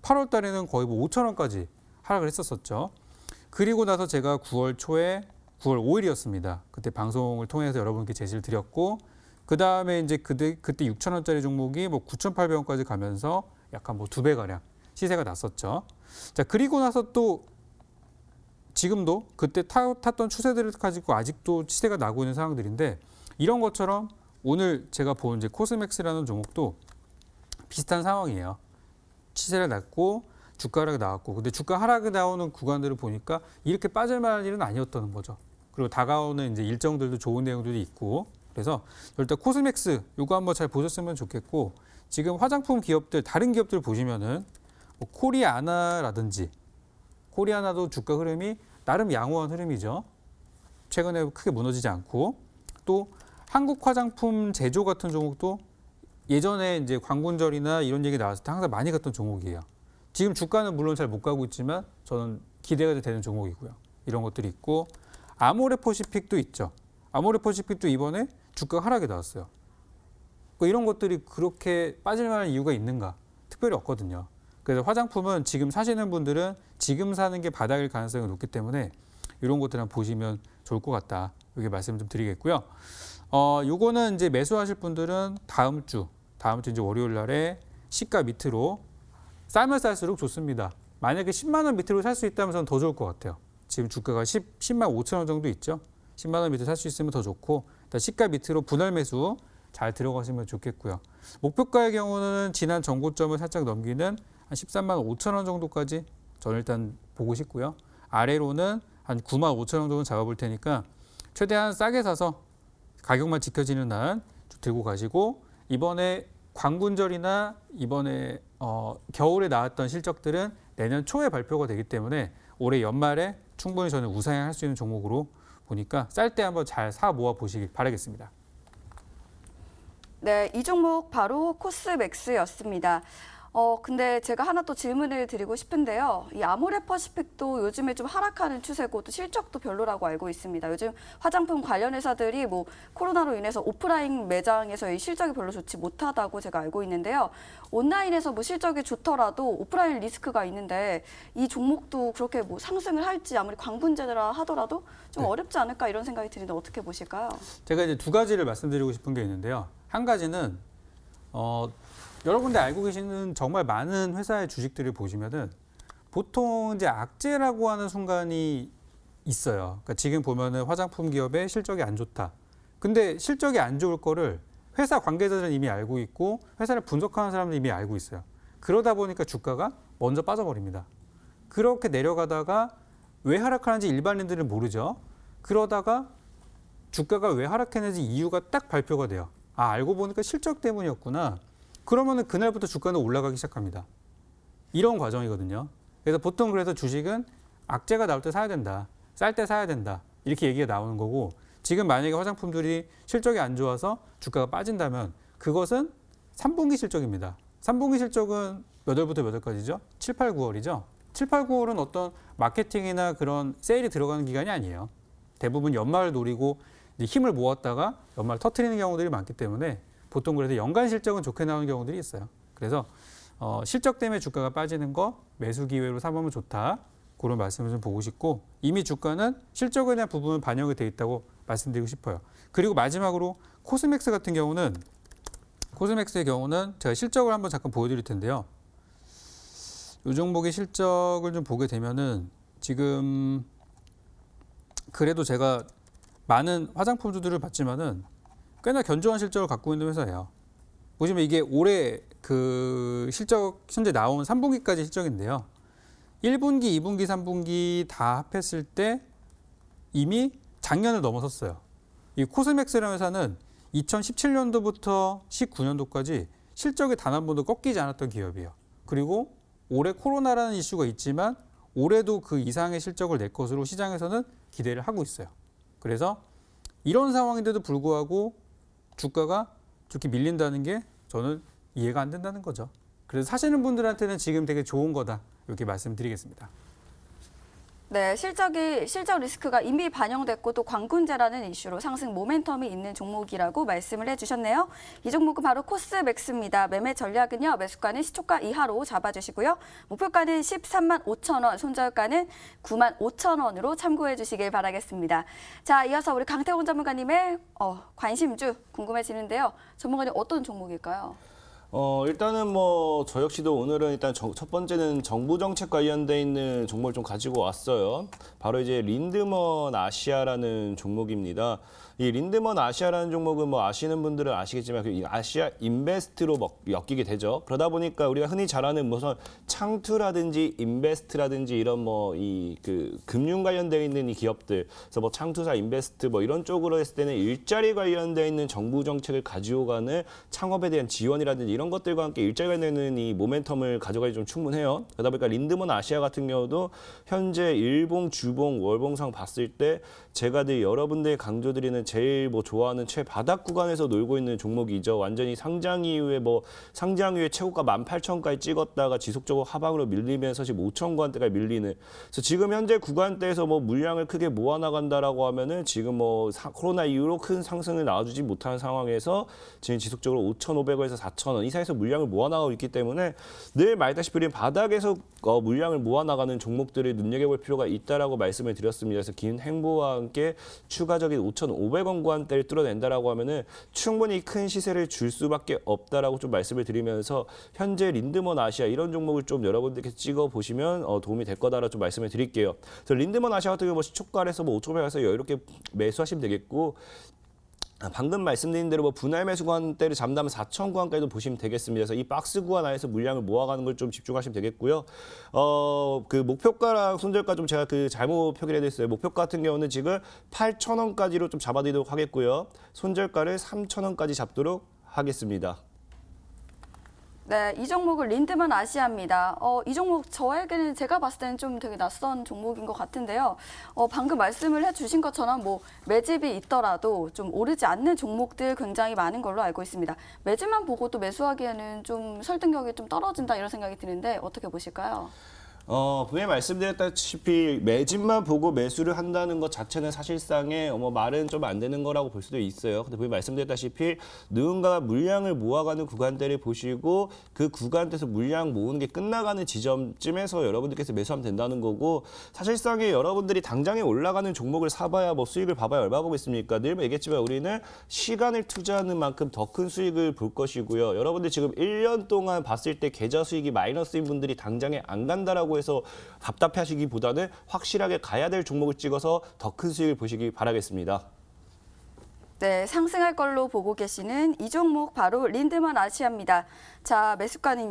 8월 달에는 거의 뭐 5,000원까지 하락을 했었었죠. 그리고 나서 제가 9월 초에 9월 5일이었습니다. 그때 방송을 통해서 여러분께 제시를 드렸고 그 다음에 이제 그때 6,000원짜리 종목이 뭐 9,800원까지 가면서 약간 뭐 2배 가량 시세가 났었죠. 자 그리고 나서 또 지금도 그때 탔던 추세들을 가지고 아직도 시세가 나고 있는 상황들인데 이런 것처럼 오늘 제가 본 이제 코스맥스라는 종목도 비슷한 상황이에요. 시세를 났고 주가 하락이 나왔고 근데 주가 하락이 나오는 구간들을 보니까 이렇게 빠질 만한 일은 아니었다는 거죠. 그리고 다가오는 이제 일정들도 좋은 내용들이 있고 그래서 일단 코스맥스 요거 한번 잘 보셨으면 좋겠고 지금 화장품 기업들 다른 기업들 보시면은 뭐 코리아나라든지 코리아나도 주가 흐름이 나름 양호한 흐름이죠. 최근에 크게 무너지지 않고 또 한국 화장품 제조 같은 종목도 예전에 이제 광군절이나 이런 얘기 나왔을 때 항상 많이 갔던 종목이에요. 지금 주가는 물론 잘 못 가고 있지만 저는 기대가 되는 종목이고요. 이런 것들이 있고 아모레퍼시픽도 있죠. 아모레퍼시픽도 이번에 주가 하락이 나왔어요. 이런 것들이 그렇게 빠질 만한 이유가 있는가? 특별히 없거든요. 그래서 화장품은 지금 사시는 분들은 지금 사는 게 바닥일 가능성이 높기 때문에 이런 것들 한번 보시면 좋을 것 같다. 이렇게 말씀 좀 드리겠고요. 요거는 이제 매수하실 분들은 다음 주 이제 월요일 날에 시가 밑으로 싸면 쌀수록 좋습니다. 만약에 10만 원 밑으로 살 수 있다면 저는 더 좋을 것 같아요. 지금 주가가 10만 5천 원 정도 있죠. 10만 원 밑으로 살 수 있으면 더 좋고 일단 시가 밑으로 분할 매수 잘 들어가시면 좋겠고요. 목표가의 경우는 지난 전고점을 살짝 넘기는 한 13만 5천 원 정도까지 저는 일단 보고 싶고요. 아래로는 한 9만 5천 원 정도 잡아볼 테니까 최대한 싸게 사서 가격만 지켜지는 한 들고 가시고 이번에 광군절이나 이번에 겨울에 나왔던 실적들은 내년 초에 발표가 되기 때문에 올해 연말에 충분히 저는 우상향할 수 있는 종목으로 보니까 쌀 때 한번 잘 사 모아 보시길 바라겠습니다. 네, 이 종목 바로 코스맥스였습니다. 근데 제가 하나 또 질문을 드리고 싶은데요. 이 아모레퍼시픽도 요즘에 좀 하락하는 추세고 또 실적도 별로라고 알고 있습니다. 요즘 화장품 관련 회사들이 뭐 코로나로 인해서 오프라인 매장에서의 실적이 별로 좋지 못하다고 제가 알고 있는데요. 온라인에서 뭐 실적이 좋더라도 오프라인 리스크가 있는데 이 종목도 그렇게 뭐 상승을 할지 아무리 광분제라 하더라도 좀 네. 어렵지 않을까 이런 생각이 드는데 어떻게 보실까요? 제가 이제 두 가지를 말씀드리고 싶은 게 있는데요. 한 가지는 여러분들 알고 계시는 정말 많은 회사의 주식들을 보시면은 보통 이제 악재라고 하는 순간이 있어요. 그러니까 지금 보면은 화장품 기업의 실적이 안 좋다. 근데 실적이 안 좋을 거를 회사 관계자들은 이미 알고 있고 회사를 분석하는 사람들은 이미 알고 있어요. 그러다 보니까 주가가 먼저 빠져버립니다. 그렇게 내려가다가 왜 하락하는지 일반인들은 모르죠. 그러다가 주가가 왜 하락했는지 이유가 딱 발표가 돼요. 아, 알고 보니까 실적 때문이었구나. 그러면은 그날부터 주가는 올라가기 시작합니다. 이런 과정이거든요. 그래서 보통 그래서 주식은 악재가 나올 때 사야 된다. 쌀 때 사야 된다. 이렇게 얘기가 나오는 거고 지금 만약에 화장품들이 실적이 안 좋아서 주가가 빠진다면 그것은 3분기 실적입니다. 3분기 실적은 몇 월부터 몇 월까지죠? 7, 8, 9월이죠. 7, 8, 9월은 어떤 마케팅이나 그런 세일이 들어가는 기간이 아니에요. 대부분 연말을 노리고 이제 힘을 모았다가 연말 터트리는 경우들이 많기 때문에 보통 그래서 연간 실적은 좋게 나오는 경우들이 있어요. 그래서 실적 때문에 주가가 빠지는 거 매수 기회로 삼으면 좋다. 그런 말씀을 좀 보고 싶고 이미 주가는 실적에 대한 부분은 반영이 돼 있다고 말씀드리고 싶어요. 그리고 마지막으로 코스맥스 같은 경우는 코스맥스의 경우는 제가 실적을 한번 잠깐 보여드릴 텐데요. 이 종목의 실적을 좀 보게 되면은 지금 그래도 제가 많은 화장품주들을 봤지만은 꽤나 견조한 실적을 갖고 있는 회사예요. 보시면 이게 올해 그 실적 현재 나온 3분기까지 실적인데요. 1분기, 2분기, 3분기 다 합했을 때 이미 작년을 넘어섰어요. 이 코스맥스라는 회사는 2017년도부터 19년도까지 실적이 단 한 번도 꺾이지 않았던 기업이에요. 그리고 올해 코로나라는 이슈가 있지만 올해도 그 이상의 실적을 낼 것으로 시장에서는 기대를 하고 있어요. 그래서 이런 상황인데도 불구하고 주가가 좋게 밀린다는 게 저는 이해가 안 된다는 거죠. 그래서 사시는 분들한테는 지금 되게 좋은 거다. 이렇게 말씀드리겠습니다. 네, 실적 리스크가 이미 반영됐고 또 광군제라는 이슈로 상승 모멘텀이 있는 종목이라고 말씀을 해주셨네요. 이 종목은 바로 코스맥스입니다. 매매 전략은요, 매수가는 시초가 이하로 잡아주시고요. 목표가는 13만 5천 원, 손절가는 9만 5천 원으로 참고해 주시길 바라겠습니다. 자, 이어서 우리 강태곤 전문가님의 관심주 궁금해지는데요. 전문가님 어떤 종목일까요? 일단은 뭐 저 역시도 오늘은 일단 첫 번째는 정부 정책 관련돼 있는 종목을 좀 가지고 왔어요. 바로 이제 린드먼 아시아라는 종목입니다. 이 린드먼 아시아라는 종목은 뭐 아시는 분들은 아시겠지만 그 아시아 인베스트로 엮이게 되죠. 그러다 보니까 우리가 흔히 잘 아는 무슨 창투라든지 인베스트라든지 이런 뭐 이 그 금융 관련돼 있는 이 기업들, 그래서 뭐 창투사, 인베스트 뭐 이런 쪽으로 했을 때는 일자리 관련돼 있는 정부 정책을 가지고 가는 창업에 대한 지원이라든지 이런 것들과 함께 일자리 관련된 이 모멘텀을 가져가기 좀 충분해요. 그러다 보니까 린드먼 아시아 같은 경우도 현재 일봉, 주봉, 월봉상 봤을 때 제가 늘 여러분들이 강조드리는 제일 뭐 좋아하는 최바닥 구간에서 놀고 있는 종목이죠. 완전히 상장 이후에 최고가 18,000원까지 찍었다가 지속적으로 하방으로 밀리면서 지금 5,000원대까지 밀리는. 그래서 지금 현재 구간대에서 뭐 물량을 크게 모아나간다라고 하면은 지금 뭐 코로나 이후로 큰 상승을 나와주지 못하는 상황에서 지금 지속적으로 5,500원에서 4,000원 이 사이에서 물량을 모아나가고 있기 때문에 늘 말다시피 우리는 바닥에서 물량을 모아나가는 종목들을 눈여겨볼 필요가 있다라고 말씀을 드렸습니다. 그래서 긴 행보와 함께 추가적인 5,500원 구간대를 뚫어낸다라고 하면은 충분히 큰 시세를 줄 수밖에 없다라고 좀 말씀을 드리면서 현재 린드먼 아시아 이런 종목을 좀 여러분들께 찍어 보시면 도움이 될 거다라고 좀 말씀을 드릴게요. 그래서 린드먼 아시아 같은 경우 뭐 시초가에서 뭐 5,500원에서 여유롭게 매수하시면 되겠고. 방금 말씀드린 대로 뭐 분할 매수 구간대를 잡는다면 4,000 구간까지도 보시면 되겠습니다. 그래서 이 박스 구간 안에서 물량을 모아가는 걸 좀 집중하시면 되겠고요. 그 목표가랑 손절가 좀 제가 그 잘못 표기를 해드렸어요. 목표가 같은 경우는 지금 8,000원까지로 좀 잡아드리도록 하겠고요. 손절가를 3,000원까지 잡도록 하겠습니다. 네, 이 종목은 린드먼 아시아입니다. 이 종목 저에게는 제가 봤을 때는 좀 되게 낯선 종목인 것 같은데요. 방금 말씀을 해주신 것처럼 뭐 매집이 있더라도 좀 오르지 않는 종목들 굉장히 많은 걸로 알고 있습니다. 매집만 보고 또 매수하기에는 좀 설득력이 좀 떨어진다 이런 생각이 드는데 어떻게 보실까요? 분명히 말씀드렸다시피 매집만 보고 매수를 한다는 것 자체는 사실상의 말은 좀 안 되는 거라고 볼 수도 있어요. 근데 분명히 말씀드렸다시피 누군가가 물량을 모아가는 구간대를 보시고 그 구간대에서 물량 모으는 게 끝나가는 지점쯤에서 여러분들께서 매수하면 된다는 거고 사실상의 여러분들이 당장에 올라가는 종목을 사봐야 뭐 수익을 봐봐야 얼마 보고 있습니까? 늘 얘기했지만 우리는 시간을 투자하는 만큼 더 큰 수익을 볼 것이고요. 여러분들 지금 1년 동안 봤을 때 계좌 수익이 마이너스인 분들이 당장에 안 간다라고 해서 답답해하시기보다는 확실하게 가야 될 종목을 찍어서 더 큰 수익을 보시기 바라겠습니다. 네, 상승할 걸로 보고 계시는 이 종목 바로 린드먼 아시아입니다. 자, 매수가는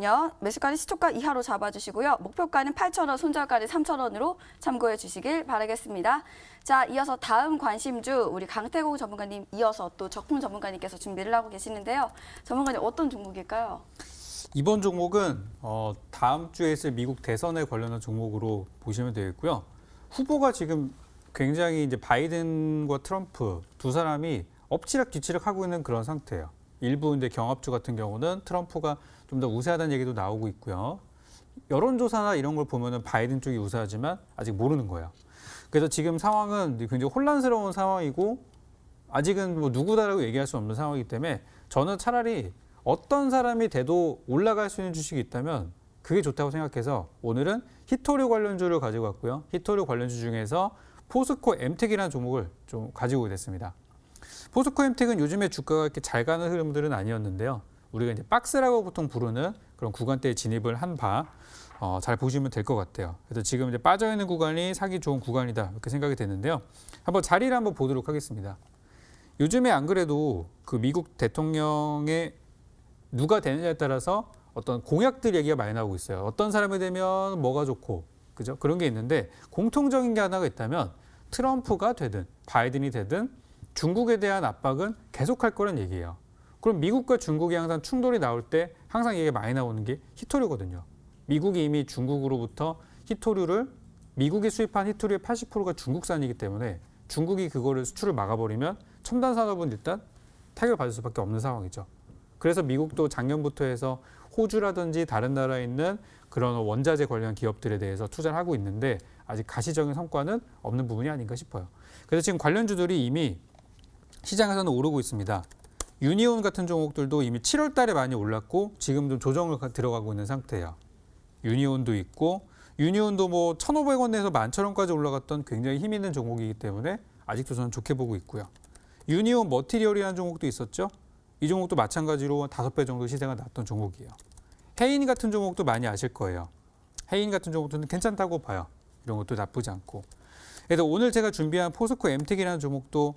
시초가 이하로 잡아주시고요. 목표가는 8,000원, 손절가는 3,000원으로 참고해 주시길 바라겠습니다. 자, 이어서 다음 관심주 우리 강태공 전문가님 이어서 또 적풍 전문가님께서 준비를 하고 계시는데요. 전문가님 어떤 종목일까요? 이번 종목은 다음 주에 있을 미국 대선에 관련한 종목으로 보시면 되겠고요. 후보가 지금 굉장히 이제 바이든과 트럼프 두 사람이 엎치락 뒤치락 하고 있는 그런 상태예요. 일부 이제 경합주 같은 경우는 트럼프가 좀 더 우세하다는 얘기도 나오고 있고요. 여론조사나 이런 걸 보면은 바이든 쪽이 우세하지만 아직 모르는 거예요. 그래서 지금 상황은 굉장히 혼란스러운 상황이고 아직은 뭐 누구다라고 얘기할 수 없는 상황이기 때문에 저는 차라리 어떤 사람이 돼도 올라갈 수 있는 주식이 있다면 그게 좋다고 생각해서 오늘은 히토류 관련주를 가지고 왔고요. 히토류 관련주 중에서 포스코 엠텍이라는 종목을 좀 가지고 됐습니다. 포스코 엠텍은 요즘에 주가가 이렇게 잘 가는 흐름들은 아니었는데요. 우리가 이제 박스라고 보통 부르는 그런 구간대에 진입을 한 바 잘 보시면 될 것 같아요. 그래서 지금 이제 빠져 있는 구간이 사기 좋은 구간이다 이렇게 생각이 되는데요. 한번 자리를 한번 보도록 하겠습니다. 요즘에 안 그래도 그 미국 대통령의 누가 되느냐에 따라서 어떤 공약들 얘기가 많이 나오고 있어요. 어떤 사람이 되면 뭐가 좋고, 그죠? 그런 게 있는데 공통적인 게 하나가 있다면 트럼프가 되든 바이든이 되든 중국에 대한 압박은 계속할 거란 얘기예요. 그럼 미국과 중국이 항상 충돌이 나올 때 항상 얘기가 많이 나오는 게 히토류거든요. 미국이 이미 중국으로부터 미국이 수입한 히토류의 80%가 중국산이기 때문에 중국이 그거를 수출을 막아버리면 첨단 산업은 일단 타격을 받을 수밖에 없는 상황이죠. 그래서 미국도 작년부터 해서 호주라든지 다른 나라에 있는 그런 원자재 관련 기업들에 대해서 투자를 하고 있는데 아직 가시적인 성과는 없는 부분이 아닌가 싶어요. 그래서 지금 관련주들이 이미 시장에서는 오르고 있습니다. 유니온 같은 종목들도 이미 7월 달에 많이 올랐고 지금 좀 조정을 들어가고 있는 상태예요. 유니온도 있고 유니온도 뭐 1,500원 내에서 11,000원까지 올라갔던 굉장히 힘 있는 종목이기 때문에 아직도 저는 좋게 보고 있고요. 유니온 머티리얼이라는 종목도 있었죠. 이 종목도 마찬가지로 5배 정도 시세가 났던 종목이에요. 해인 같은 종목도 많이 아실 거예요. 해인 같은 종목도 괜찮다고 봐요. 이런 것도 나쁘지 않고. 그래서 오늘 제가 준비한 포스코 엠텍이라는 종목도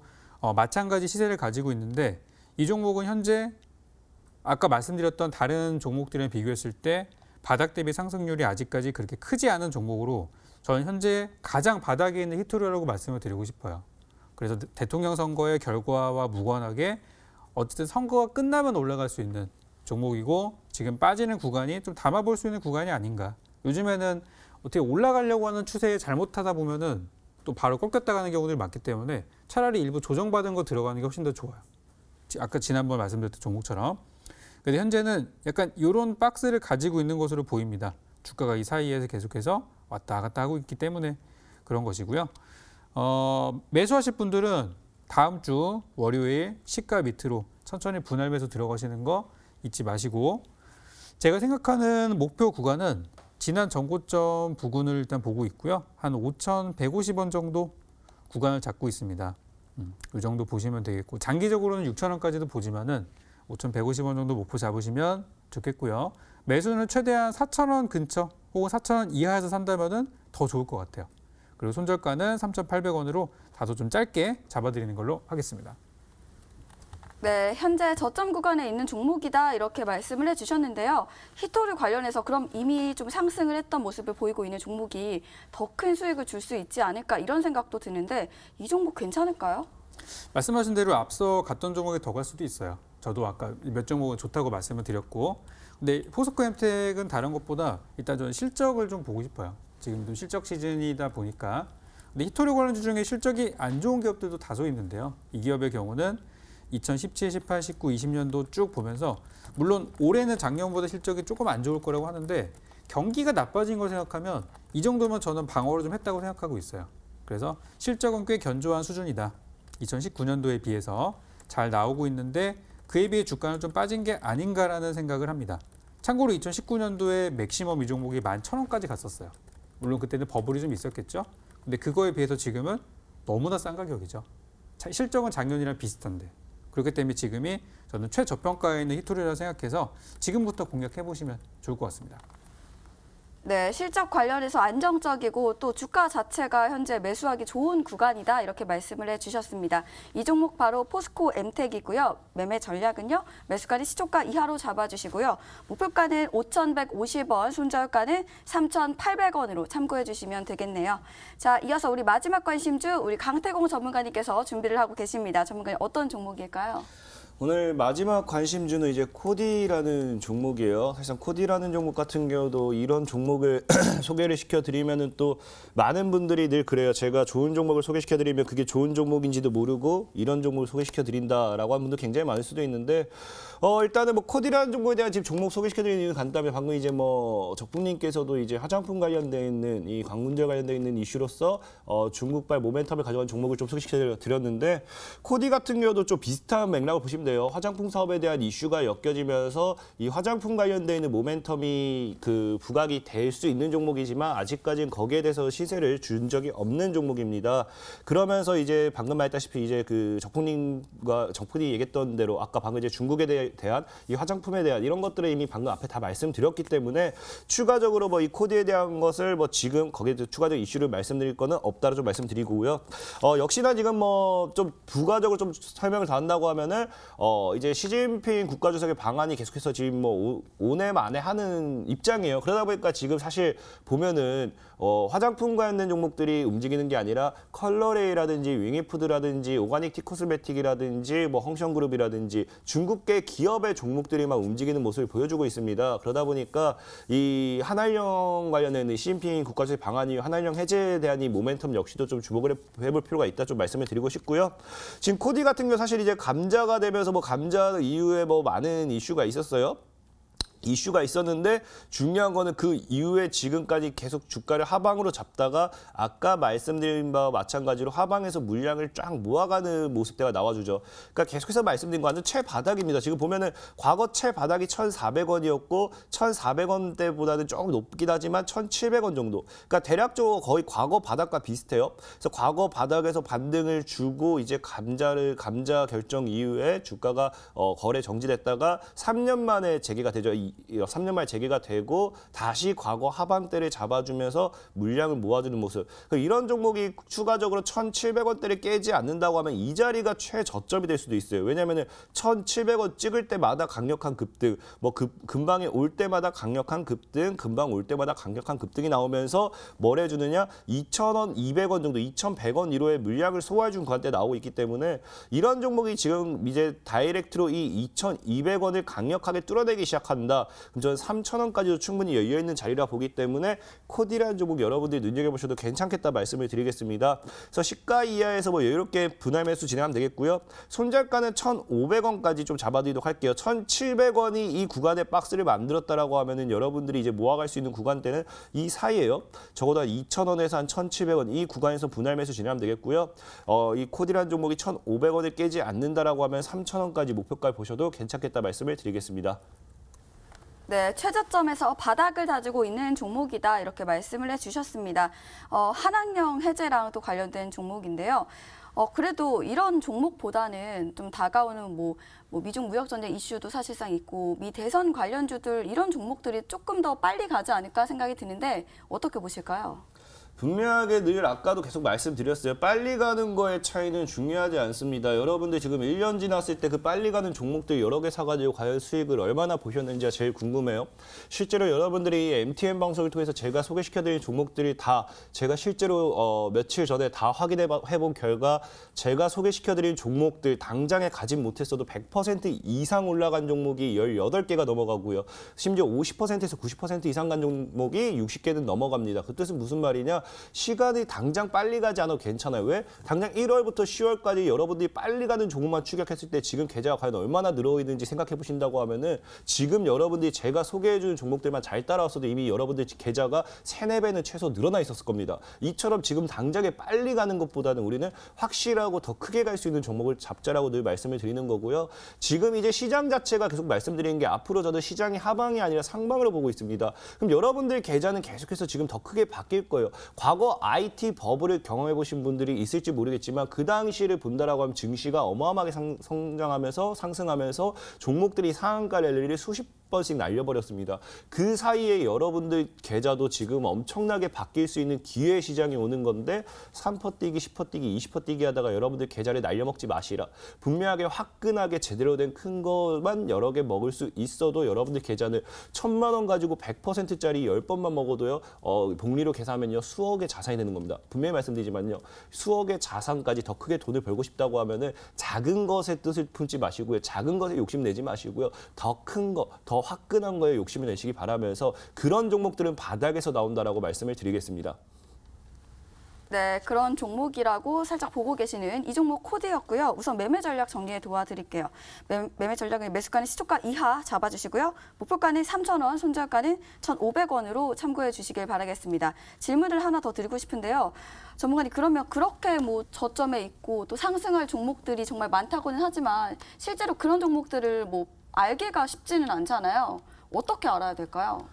마찬가지 시세를 가지고 있는데 이 종목은 현재 아까 말씀드렸던 다른 종목들이랑 비교했을 때 바닥 대비 상승률이 아직까지 그렇게 크지 않은 종목으로 저는 현재 가장 바닥에 있는 히토리라고 말씀을 드리고 싶어요. 그래서 대통령 선거의 결과와 무관하게 어쨌든 선거가 끝나면 올라갈 수 있는 종목이고 지금 빠지는 구간이 좀 담아볼 수 있는 구간이 아닌가. 요즘에는 어떻게 올라가려고 하는 추세에 잘못하다 보면은 또 바로 꺾였다 가는 경우들이 많기 때문에 차라리 일부 조정받은 거 들어가는 게 훨씬 더 좋아요. 아까 지난번 말씀드렸던 종목처럼. 그런데 현재는 약간 이런 박스를 가지고 있는 것으로 보입니다. 주가가 이 사이에서 계속해서 왔다 갔다 하고 있기 때문에 그런 것이고요. 매수하실 분들은 다음 주 월요일 시가 밑으로 천천히 분할 매수 들어가시는 거 잊지 마시고 제가 생각하는 목표 구간은 지난 전고점 부근을 일단 보고 있고요. 한 5,150원 정도 구간을 잡고 있습니다. 이 정도 보시면 되겠고 장기적으로는 6,000원까지도 보지만은 5,150원 정도 목표 잡으시면 좋겠고요. 매수는 최대한 4,000원 근처 혹은 4,000원 이하에서 산다면은 더 좋을 것 같아요. 그리고 손절가는 3,800원으로 다소 좀 짧게 잡아드리는 걸로 하겠습니다. 네, 현재 저점 구간에 있는 종목이다 이렇게 말씀을 해주셨는데요. 히토류 관련해서 그럼 이미 좀 상승을 했던 모습을 보이고 있는 종목이 더 큰 수익을 줄 수 있지 않을까 이런 생각도 드는데 이 종목 괜찮을까요? 말씀하신 대로 앞서 갔던 종목에 더 갈 수도 있어요. 저도 아까 몇 종목은 좋다고 말씀을 드렸고 근데 포스코 엠텍은 다른 것보다 일단 저는 실적을 좀 보고 싶어요. 지금 좀 실적 시즌이다 보니까 근데 히토류 관련주 중에 실적이 안 좋은 기업들도 다소 있는데요. 이 기업의 경우는 2017, 18, 19, 20년도 쭉 보면서 물론 올해는 작년보다 실적이 조금 안 좋을 거라고 하는데 경기가 나빠진 걸 생각하면 이 정도면 저는 방어를 좀 했다고 생각하고 있어요. 그래서 실적은 꽤 견조한 수준이다. 2019년도에 비해서 잘 나오고 있는데 그에 비해 주가는 좀 빠진 게 아닌가라는 생각을 합니다. 참고로 2019년도에 맥시멈 이 종목이 11,000원까지 갔었어요. 물론 그때는 버블이 좀 있었겠죠. 근데 그거에 비해서 지금은 너무나 싼 가격이죠. 실적은 작년이랑 비슷한데. 그렇기 때문에 지금이 저는 최저평가에 있는 히토리라고 생각해서 지금부터 공략해 보시면 좋을 것 같습니다. 네, 실적 관련해서 안정적이고 또 주가 자체가 현재 매수하기 좋은 구간이다 이렇게 말씀을 해주셨습니다. 이 종목 바로 포스코 엠텍이고요. 매매 전략은요. 매수가는 시초가 이하로 잡아주시고요. 목표가는 5,150원, 손절가는 3,800원으로 참고해 주시면 되겠네요. 자, 이어서 우리 마지막 관심주 우리 강태공 전문가님께서 준비를 하고 계십니다. 전문가님 어떤 종목일까요? 오늘 마지막 관심주는 이제 코디라는 종목이에요. 사실상 코디라는 종목 같은 경우도 이런 종목을 소개를 시켜드리면은 또 많은 분들이 늘 그래요. 제가 좋은 종목을 소개시켜드리면 그게 좋은 종목인지도 모르고 이런 종목을 소개시켜드린다라고 하는 분도 굉장히 많을 수도 있는데 일단은 뭐 코디라는 종목에 대한 지금 종목 소개시켜드리는 이유는 간단하면 방금 이제 뭐 적국님께서도 이제 화장품 관련돼 있는 이 광문제 관련돼 있는 이슈로서 중국발 모멘텀을 가져간 종목을 좀 소개시켜드렸는데 코디 같은 경우도 좀 비슷한 맥락을 보시면 돼요. 화장품 사업에 대한 이슈가 엮여지면서 이 화장품 관련돼 있는 모멘텀이 그 부각이 될 수 있는 종목이지만 아직까지는 거기에 대해서 시세를 준 적이 없는 종목입니다. 그러면서 이제 방금 말했다시피 이제 그 적국님과 정프디 얘기했던 대로 아까 방금 이제 중국에 대한 이 화장품에 대한 이런 것들을 이미 방금 앞에 다 말씀드렸기 때문에 추가적으로 뭐 이 코디에 대한 것을 뭐 지금 거기에 추가적 이슈를 말씀드릴 거는 없다로 좀 말씀드리고요. 역시나 지금 뭐 좀 부가적으로 좀 설명을 더 한다고 하면은 이제 시진핑 국가주석의 방안이 계속해서 지금 뭐 5년 만에 하는 입장이에요. 그러다 보니까 지금 사실 보면은 화장품 관련된 종목들이 움직이는 게 아니라 컬러레이라든지 윙이푸드라든지 오가닉 티코스메틱이라든지 뭐 헝션그룹이라든지 중국계 기업의 종목들이 막 움직이는 모습을 보여주고 있습니다. 그러다 보니까 이 한한령 관련된 시진핑 국가주석의 방안이 한한령 해제에 대한 이 모멘텀 역시도 좀 주목을 해볼 필요가 있다 좀 말씀을 드리고 싶고요. 지금 코디 같은 경우 사실 이제 감자가 되면서 뭐 감자 이후에 뭐 많은 이슈가 있었어요. 이슈가 있었는데 중요한 거는 그 이후에 지금까지 계속 주가를 하방으로 잡다가 아까 말씀드린 바와 마찬가지로 하방에서 물량을 쫙 모아가는 모습대가 나와주죠. 그러니까 계속해서 말씀드린 거는 최바닥입니다. 지금 보면은 과거 최바닥이 1,400원이었고 1,400원대보다는 조금 높긴 하지만 1,700원 정도. 그러니까 대략적으로 거의 과거 바닥과 비슷해요. 그래서 과거 바닥에서 반등을 주고 이제 감자 결정 이후에 주가가 거래 정지됐다가 3년 만에 재개가 되죠. 3년 만에 재개가 되고 다시 과거 하방대를 잡아주면서 물량을 모아주는 모습. 이런 종목이 추가적으로 1,700원대를 깨지 않는다고 하면 이 자리가 최저점이 될 수도 있어요. 왜냐하면 1,700원 찍을 때마다 강력한 급등, 금방에 올 때마다 강력한 급등, 금방 올 때마다 강력한 급등이 나오면서 뭘 해주느냐? 2,000원, 200원 정도, 2,100원 이로의 물량을 소화해준 구간대 나오고 있기 때문에 이런 종목이 지금 이제 다이렉트로 이 2,200원을 강력하게 뚫어내기 시작한다. 그럼 저는 3,000원까지도 충분히 열려있는 자리라 보기 때문에 코디라는 종목 여러분들이 눈여겨보셔도 괜찮겠다 말씀을 드리겠습니다. 그래서 시가 이하에서 여유롭게 분할 매수 진행하면 되겠고요. 손절가는 1,500원까지 좀 잡아드리도록 할게요. 1,700원이 이 구간의 박스를 만들었다라고 하면은 여러분들이 이제 모아갈 수 있는 구간대는 이 사이예요. 적어도 2,000원에서 한 1,700원 이 구간에서 분할 매수 진행하면 되겠고요. 이 코디라는 종목이 1,500원을 깨지 않는다라고 하면 3,000원까지 목표가를 보셔도 괜찮겠다 말씀을 드리겠습니다. 네, 최저점에서 바닥을 다지고 있는 종목이다 이렇게 말씀을 해주셨습니다. 한학령 해제랑 또 관련된 종목인데요. 그래도 이런 종목보다는 좀 다가오는 미중 무역 전쟁 이슈도 사실상 있고 미 대선 관련주들 이런 종목들이 조금 더 빨리 가지 않을까 생각이 드는데 어떻게 보실까요? 분명하게 늘 아까도 계속 말씀드렸어요. 빨리 가는 거의 차이는 중요하지 않습니다. 여러분들 지금 1년 지났을 때 그 빨리 가는 종목들 여러 개 사가지고 과연 수익을 얼마나 보셨는지가 제일 궁금해요. 실제로 여러분들이 MTN 방송을 통해서 제가 소개시켜드린 종목들이 다 제가 실제로 며칠 전에 다 확인해본 결과 제가 소개시켜드린 종목들 당장에 가진 못했어도 100% 이상 올라간 종목이 18개가 넘어가고요. 심지어 50%에서 90% 이상 간 종목이 60개는 넘어갑니다. 그 뜻은 무슨 말이냐? 시간이 당장 빨리 가지 않아도 괜찮아요. 왜? 당장 1월부터 10월까지 여러분들이 빨리 가는 종목만 추격했을 때 지금 계좌가 과연 얼마나 늘어있는지 생각해 보신다고 하면은 지금 여러분들이 제가 소개해주는 종목들만 잘 따라왔어도 이미 여러분들 계좌가 3-4배는 최소 늘어나 있었을 겁니다. 이처럼 지금 당장에 빨리 가는 것보다는 우리는 확실하고 더 크게 갈 수 있는 종목을 잡자라고 늘 말씀을 드리는 거고요. 지금 이제 시장 자체가 계속 말씀드리는 게 앞으로 저는 시장이 하방이 아니라 상방으로 보고 있습니다. 그럼 여러분들 계좌는 계속해서 지금 더 크게 바뀔 거예요. 과거 IT 버블을 경험해 보신 분들이 있을지 모르겠지만 그 당시를 본다라고 하면 증시가 어마어마하게 성장하면서 상승하면서 종목들이 상한가 랠리를 수십 번씩 날려버렸습니다. 그 사이에 여러분들 계좌도 지금 엄청나게 바뀔 수 있는 기회 시장이 오는 건데 3퍼 뛰기, 10퍼 뛰기, 20퍼 뛰기 하다가 여러분들 계좌를 날려먹지 마시라. 분명하게 화끈하게 제대로 된 큰 것만 여러 개 먹을 수 있어도 여러분들 계좌는 1,000만 원 가지고 100%짜리 10번만 먹어도요. 복리로 계산하면요. 수억의 자산이 되는 겁니다. 분명히 말씀드리지만요. 수억의 자산까지 더 크게 돈을 벌고 싶다고 하면은 작은 것에 뜻을 품지 마시고요. 작은 것에 욕심내지 마시고요. 더 큰 거, 더 화끈한 거에 욕심을 내시기 바라면서 그런 종목들은 바닥에서 나온다라고 말씀을 드리겠습니다. 네, 그런 종목이라고 살짝 보고 계시는 이 종목 코드였고요. 우선 매매 전략 정리해 도와드릴게요. 매매 전략은 매수가는 시초가 이하 잡아주시고요. 목표가는 3,000원, 손절가는 1,500원으로 참고해 주시길 바라겠습니다. 질문을 하나 더 드리고 싶은데요. 전문가님, 그러면 그렇게 저점에 있고 또 상승할 종목들이 정말 많다고는 하지만 실제로 그런 종목들을 알기가 쉽지는 않잖아요. 어떻게 알아야 될까요?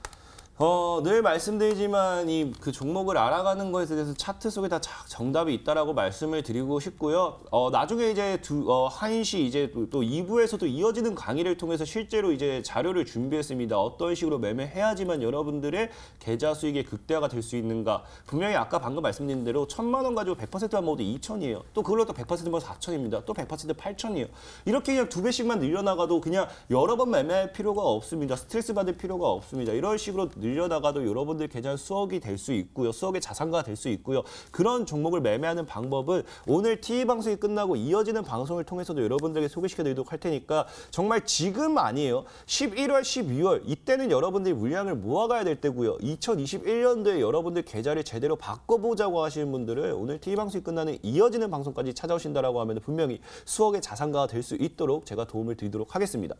늘 말씀드리지만 그 종목을 알아가는 것에 대해서 차트 속에 다 정답이 있다라고 말씀을 드리고 싶고요. 나중에 이제 1시 이제 또 2부에서도 이어지는 강의를 통해서 실제로 이제 자료를 준비했습니다. 어떤 식으로 매매해야지만 여러분들의 계좌 수익의 극대화가 될 수 있는가. 분명히 아까 방금 말씀드린 대로 1,000만 원 가지고 100%만 먹어도 2,000이에요. 또 그걸로 또 100% 먹어도 4,000입니다. 또 100% 8,000이에요. 이렇게 그냥 2배씩만 늘려나가도 그냥 여러 번 매매할 필요가 없습니다. 스트레스 받을 필요가 없습니다. 이런 식으로 늘려나가도 여러분들 계좌 수억이 될 수 있고요. 수억의 자산가가 될 수 있고요. 그런 종목을 매매하는 방법은 오늘 TV 방송이 끝나고 이어지는 방송을 통해서도 여러분들에게 소개시켜드리도록 할 테니까 정말 지금 아니에요. 11월, 12월 이때는 여러분들이 물량을 모아가야 될 때고요. 2021년도에 여러분들 계좌를 제대로 바꿔보자고 하시는 분들은 오늘 TV 방송이 끝나는 이어지는 방송까지 찾아오신다라고 하면 분명히 수억의 자산가가 될 수 있도록 제가 도움을 드리도록 하겠습니다.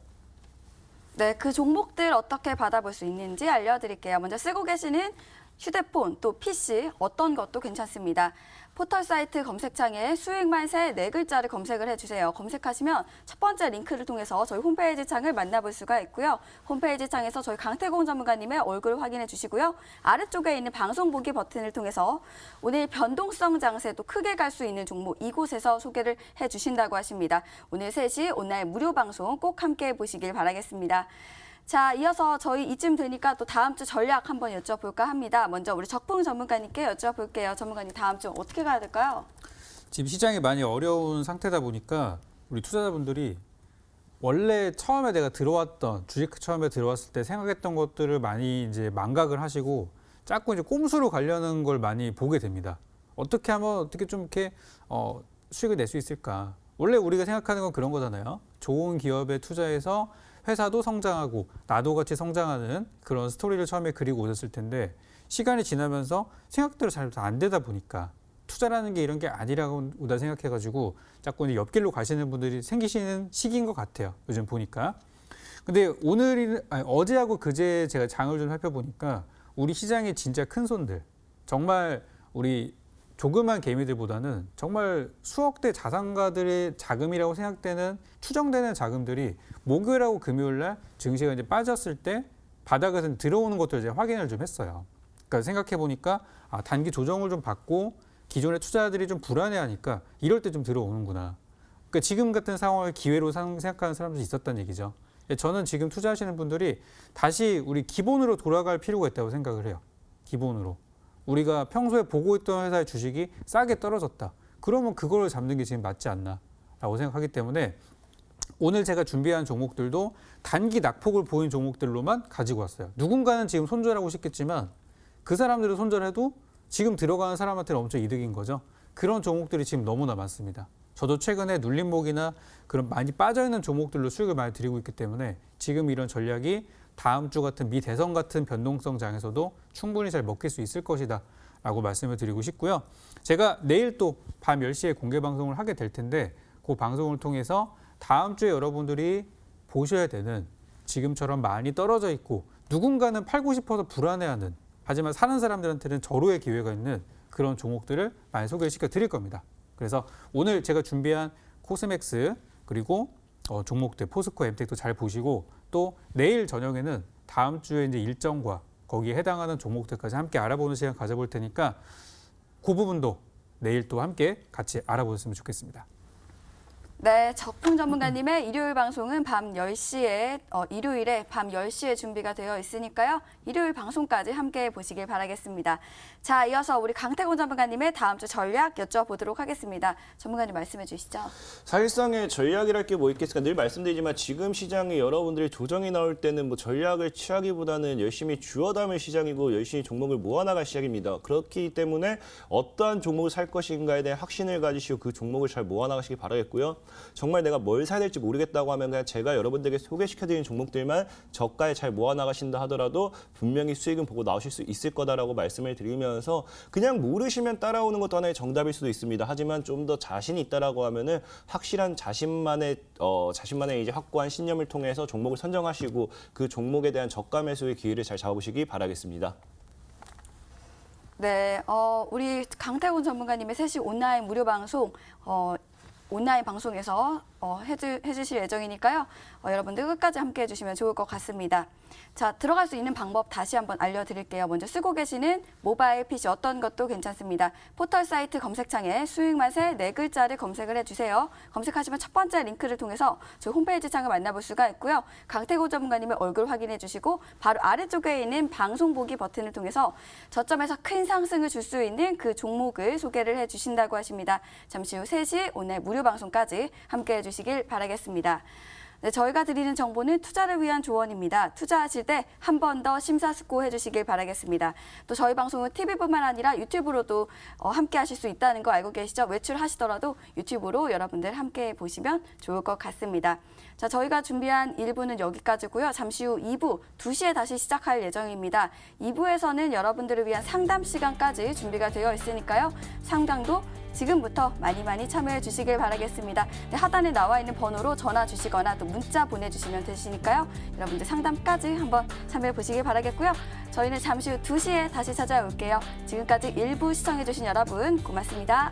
네, 그 종목들 어떻게 받아볼 수 있는지 알려드릴게요. 먼저 쓰고 계시는 휴대폰, 또 PC 어떤 것도 괜찮습니다. 포털 사이트 검색창에 수익만세 네 글자를 검색을 해주세요. 검색하시면 첫 번째 링크를 통해서 저희 홈페이지 창을 만나볼 수가 있고요. 홈페이지 창에서 저희 강태공 전문가님의 얼굴 확인해 주시고요. 아래쪽에 있는 방송 보기 버튼을 통해서 오늘 변동성 장세도 크게 갈 수 있는 종목 이곳에서 소개를 해주신다고 하십니다. 오늘 3시 온라인 무료 방송 꼭 함께해 보시길 바라겠습니다. 자, 이어서 저희 이쯤 되니까 또 다음 주 전략 한번 여쭤볼까 합니다. 먼저 우리 적풍 전문가님께 여쭤볼게요. 전문가님, 다음 주 어떻게 가야 될까요? 지금 시장이 많이 어려운 상태다 보니까 우리 투자자분들이 원래 처음에 내가 들어왔던 주식 처음에 들어왔을 때 생각했던 것들을 많이 이제 망각을 하시고 자꾸 이제 꼼수로 가려는 걸 많이 보게 됩니다. 어떻게 하면 어떻게 좀 이렇게 수익을 낼 수 있을까? 원래 우리가 생각하는 건 그런 거잖아요. 좋은 기업에 투자해서 회사도 성장하고 나도 같이 성장하는 그런 스토리를 처음에 그리고 오셨을 텐데 시간이 지나면서 생각대로 잘 안 되다 보니까 투자라는 게 이런 게 아니라고 생각해가지고 자꾸 이제 옆길로 가시는 분들이 생기시는 시기인 것 같아요. 요즘 보니까. 근데 어제하고 그제 제가 장을 좀 살펴보니까 우리 시장의 진짜 큰 손들, 정말 우리 조그만 개미들보다는 정말 수억대 자산가들의 자금이라고 생각되는 추정되는 자금들이 목요일하고 금요일날 증시가 이제 빠졌을 때 바닥에서 들어오는 것들을 이제 확인을 좀 했어요. 그러니까 생각해 보니까 단기 조정을 좀 받고 기존의 투자자들이 좀 불안해하니까 이럴 때 좀 들어오는구나. 그러니까 지금 같은 상황을 기회로 생각하는 사람들이 있었다는 얘기죠. 저는 지금 투자하시는 분들이 다시 우리 기본으로 돌아갈 필요가 있다고 생각을 해요. 기본으로. 우리가 평소에 보고 있던 회사의 주식이 싸게 떨어졌다. 그러면 그걸 잡는 게 지금 맞지 않나라고 생각하기 때문에 오늘 제가 준비한 종목들도 단기 낙폭을 보인 종목들로만 가지고 왔어요. 누군가는 지금 손절하고 싶겠지만 그 사람들을 손절해도 지금 들어가는 사람한테는 엄청 이득인 거죠. 그런 종목들이 지금 너무나 많습니다. 저도 최근에 눌림목이나 그런 많이 빠져있는 종목들로 수익을 많이 드리고 있기 때문에 지금 이런 전략이 다음 주 같은 미대선 같은 변동성 장에서도 충분히 잘 먹힐 수 있을 것이다 라고 말씀을 드리고 싶고요. 제가 내일 또 밤 10시에 공개 방송을 하게 될 텐데 그 방송을 통해서 다음 주에 여러분들이 보셔야 되는 지금처럼 많이 떨어져 있고 누군가는 팔고 싶어서 불안해하는 하지만 사는 사람들한테는 절호의 기회가 있는 그런 종목들을 많이 소개시켜 드릴 겁니다. 그래서 오늘 제가 준비한 코스맥스 그리고 종목들 포스코 엠텍도 잘 보시고 또 내일 저녁에는 다음 주에 이제 일정과 거기에 해당하는 종목들까지 함께 알아보는 시간 가져볼 테니까 그 부분도 내일 또 함께 같이 알아보셨으면 좋겠습니다. 네, 적풍 전문가님의 일요일 방송은 밤 10시에, 일요일에 밤 10시에 준비가 되어 있으니까요. 일요일 방송까지 함께 보시길 바라겠습니다. 자, 이어서 우리 강태곤 전문가님의 다음 주 전략 여쭤보도록 하겠습니다. 전문가님 말씀해 주시죠. 사실상의 전략이랄 게 뭐 있겠습니까? 늘 말씀드리지만 지금 시장이 여러분들이 조정이 나올 때는 뭐 전략을 취하기보다는 열심히 주워 담을 시장이고 열심히 종목을 모아나갈 시작입니다. 그렇기 때문에 어떠한 종목을 살 것인가에 대한 확신을 가지시고 그 종목을 잘 모아나가시기 바라겠고요. 정말 내가 뭘 사야 될지 모르겠다고 하면 그냥 제가 여러분들에게 소개시켜드리는 종목들만 저가에 잘 모아나가신다 하더라도 분명히 수익은 보고 나오실 수 있을 거다라고 말씀을 드리면서 그냥 모르시면 따라오는 것도 하나의 정답일 수도 있습니다. 하지만 좀 더 자신이 있다라고 하면은 확실한 자신만의 이제 확고한 신념을 통해서 종목을 선정하시고 그 종목에 대한 저가 매수의 기회를 잘 잡아보시기 바라겠습니다. 네, 우리 강태곤 전문가님의 3시 온라인 무료 방송, 온라인 방송에서 해주실 예정이니까요. 여러분들 끝까지 함께 해주시면 좋을 것 같습니다. 자, 들어갈 수 있는 방법 다시 한번 알려드릴게요. 먼저 쓰고 계시는 모바일 PC 어떤 것도 괜찮습니다. 포털 사이트 검색창에 수익맛의 네 글자를 검색을 해주세요. 검색하시면 첫 번째 링크를 통해서 저희 홈페이지 창을 만나볼 수가 있고요. 강태고 전문가님의 얼굴 확인해 주시고 바로 아래쪽에 있는 방송 보기 버튼을 통해서 저점에서 큰 상승을 줄 수 있는 그 종목을 소개를 해주신다고 하십니다. 잠시 후 3시 오늘 무료 방송까지 함께 해주시길 바라겠습니다. 네, 저희가 드리는 정보는 투자를 위한 조언입니다. 투자하실 때 한 번 더 심사숙고해 주시길 바라겠습니다. 또 저희 방송은 TV뿐만 아니라 유튜브로도 함께 하실 수 있다는 거 알고 계시죠? 외출하시더라도 유튜브로 여러분들 함께 보시면 좋을 것 같습니다. 자, 저희가 준비한 1부는 여기까지고요. 잠시 후 2부 2시에 다시 시작할 예정입니다. 2부에서는 여러분들을 위한 상담 시간까지 준비가 되어 있으니까요. 상담도 지금부터 많이 참여해 주시길 바라겠습니다. 네, 하단에 나와 있는 번호로 전화 주시거나 또 문자 보내주시면 되시니까요. 여러분들 상담까지 한번 참여해 보시길 바라겠고요. 저희는 잠시 후 2시에 다시 찾아올게요. 지금까지 일부 시청해 주신 여러분 고맙습니다.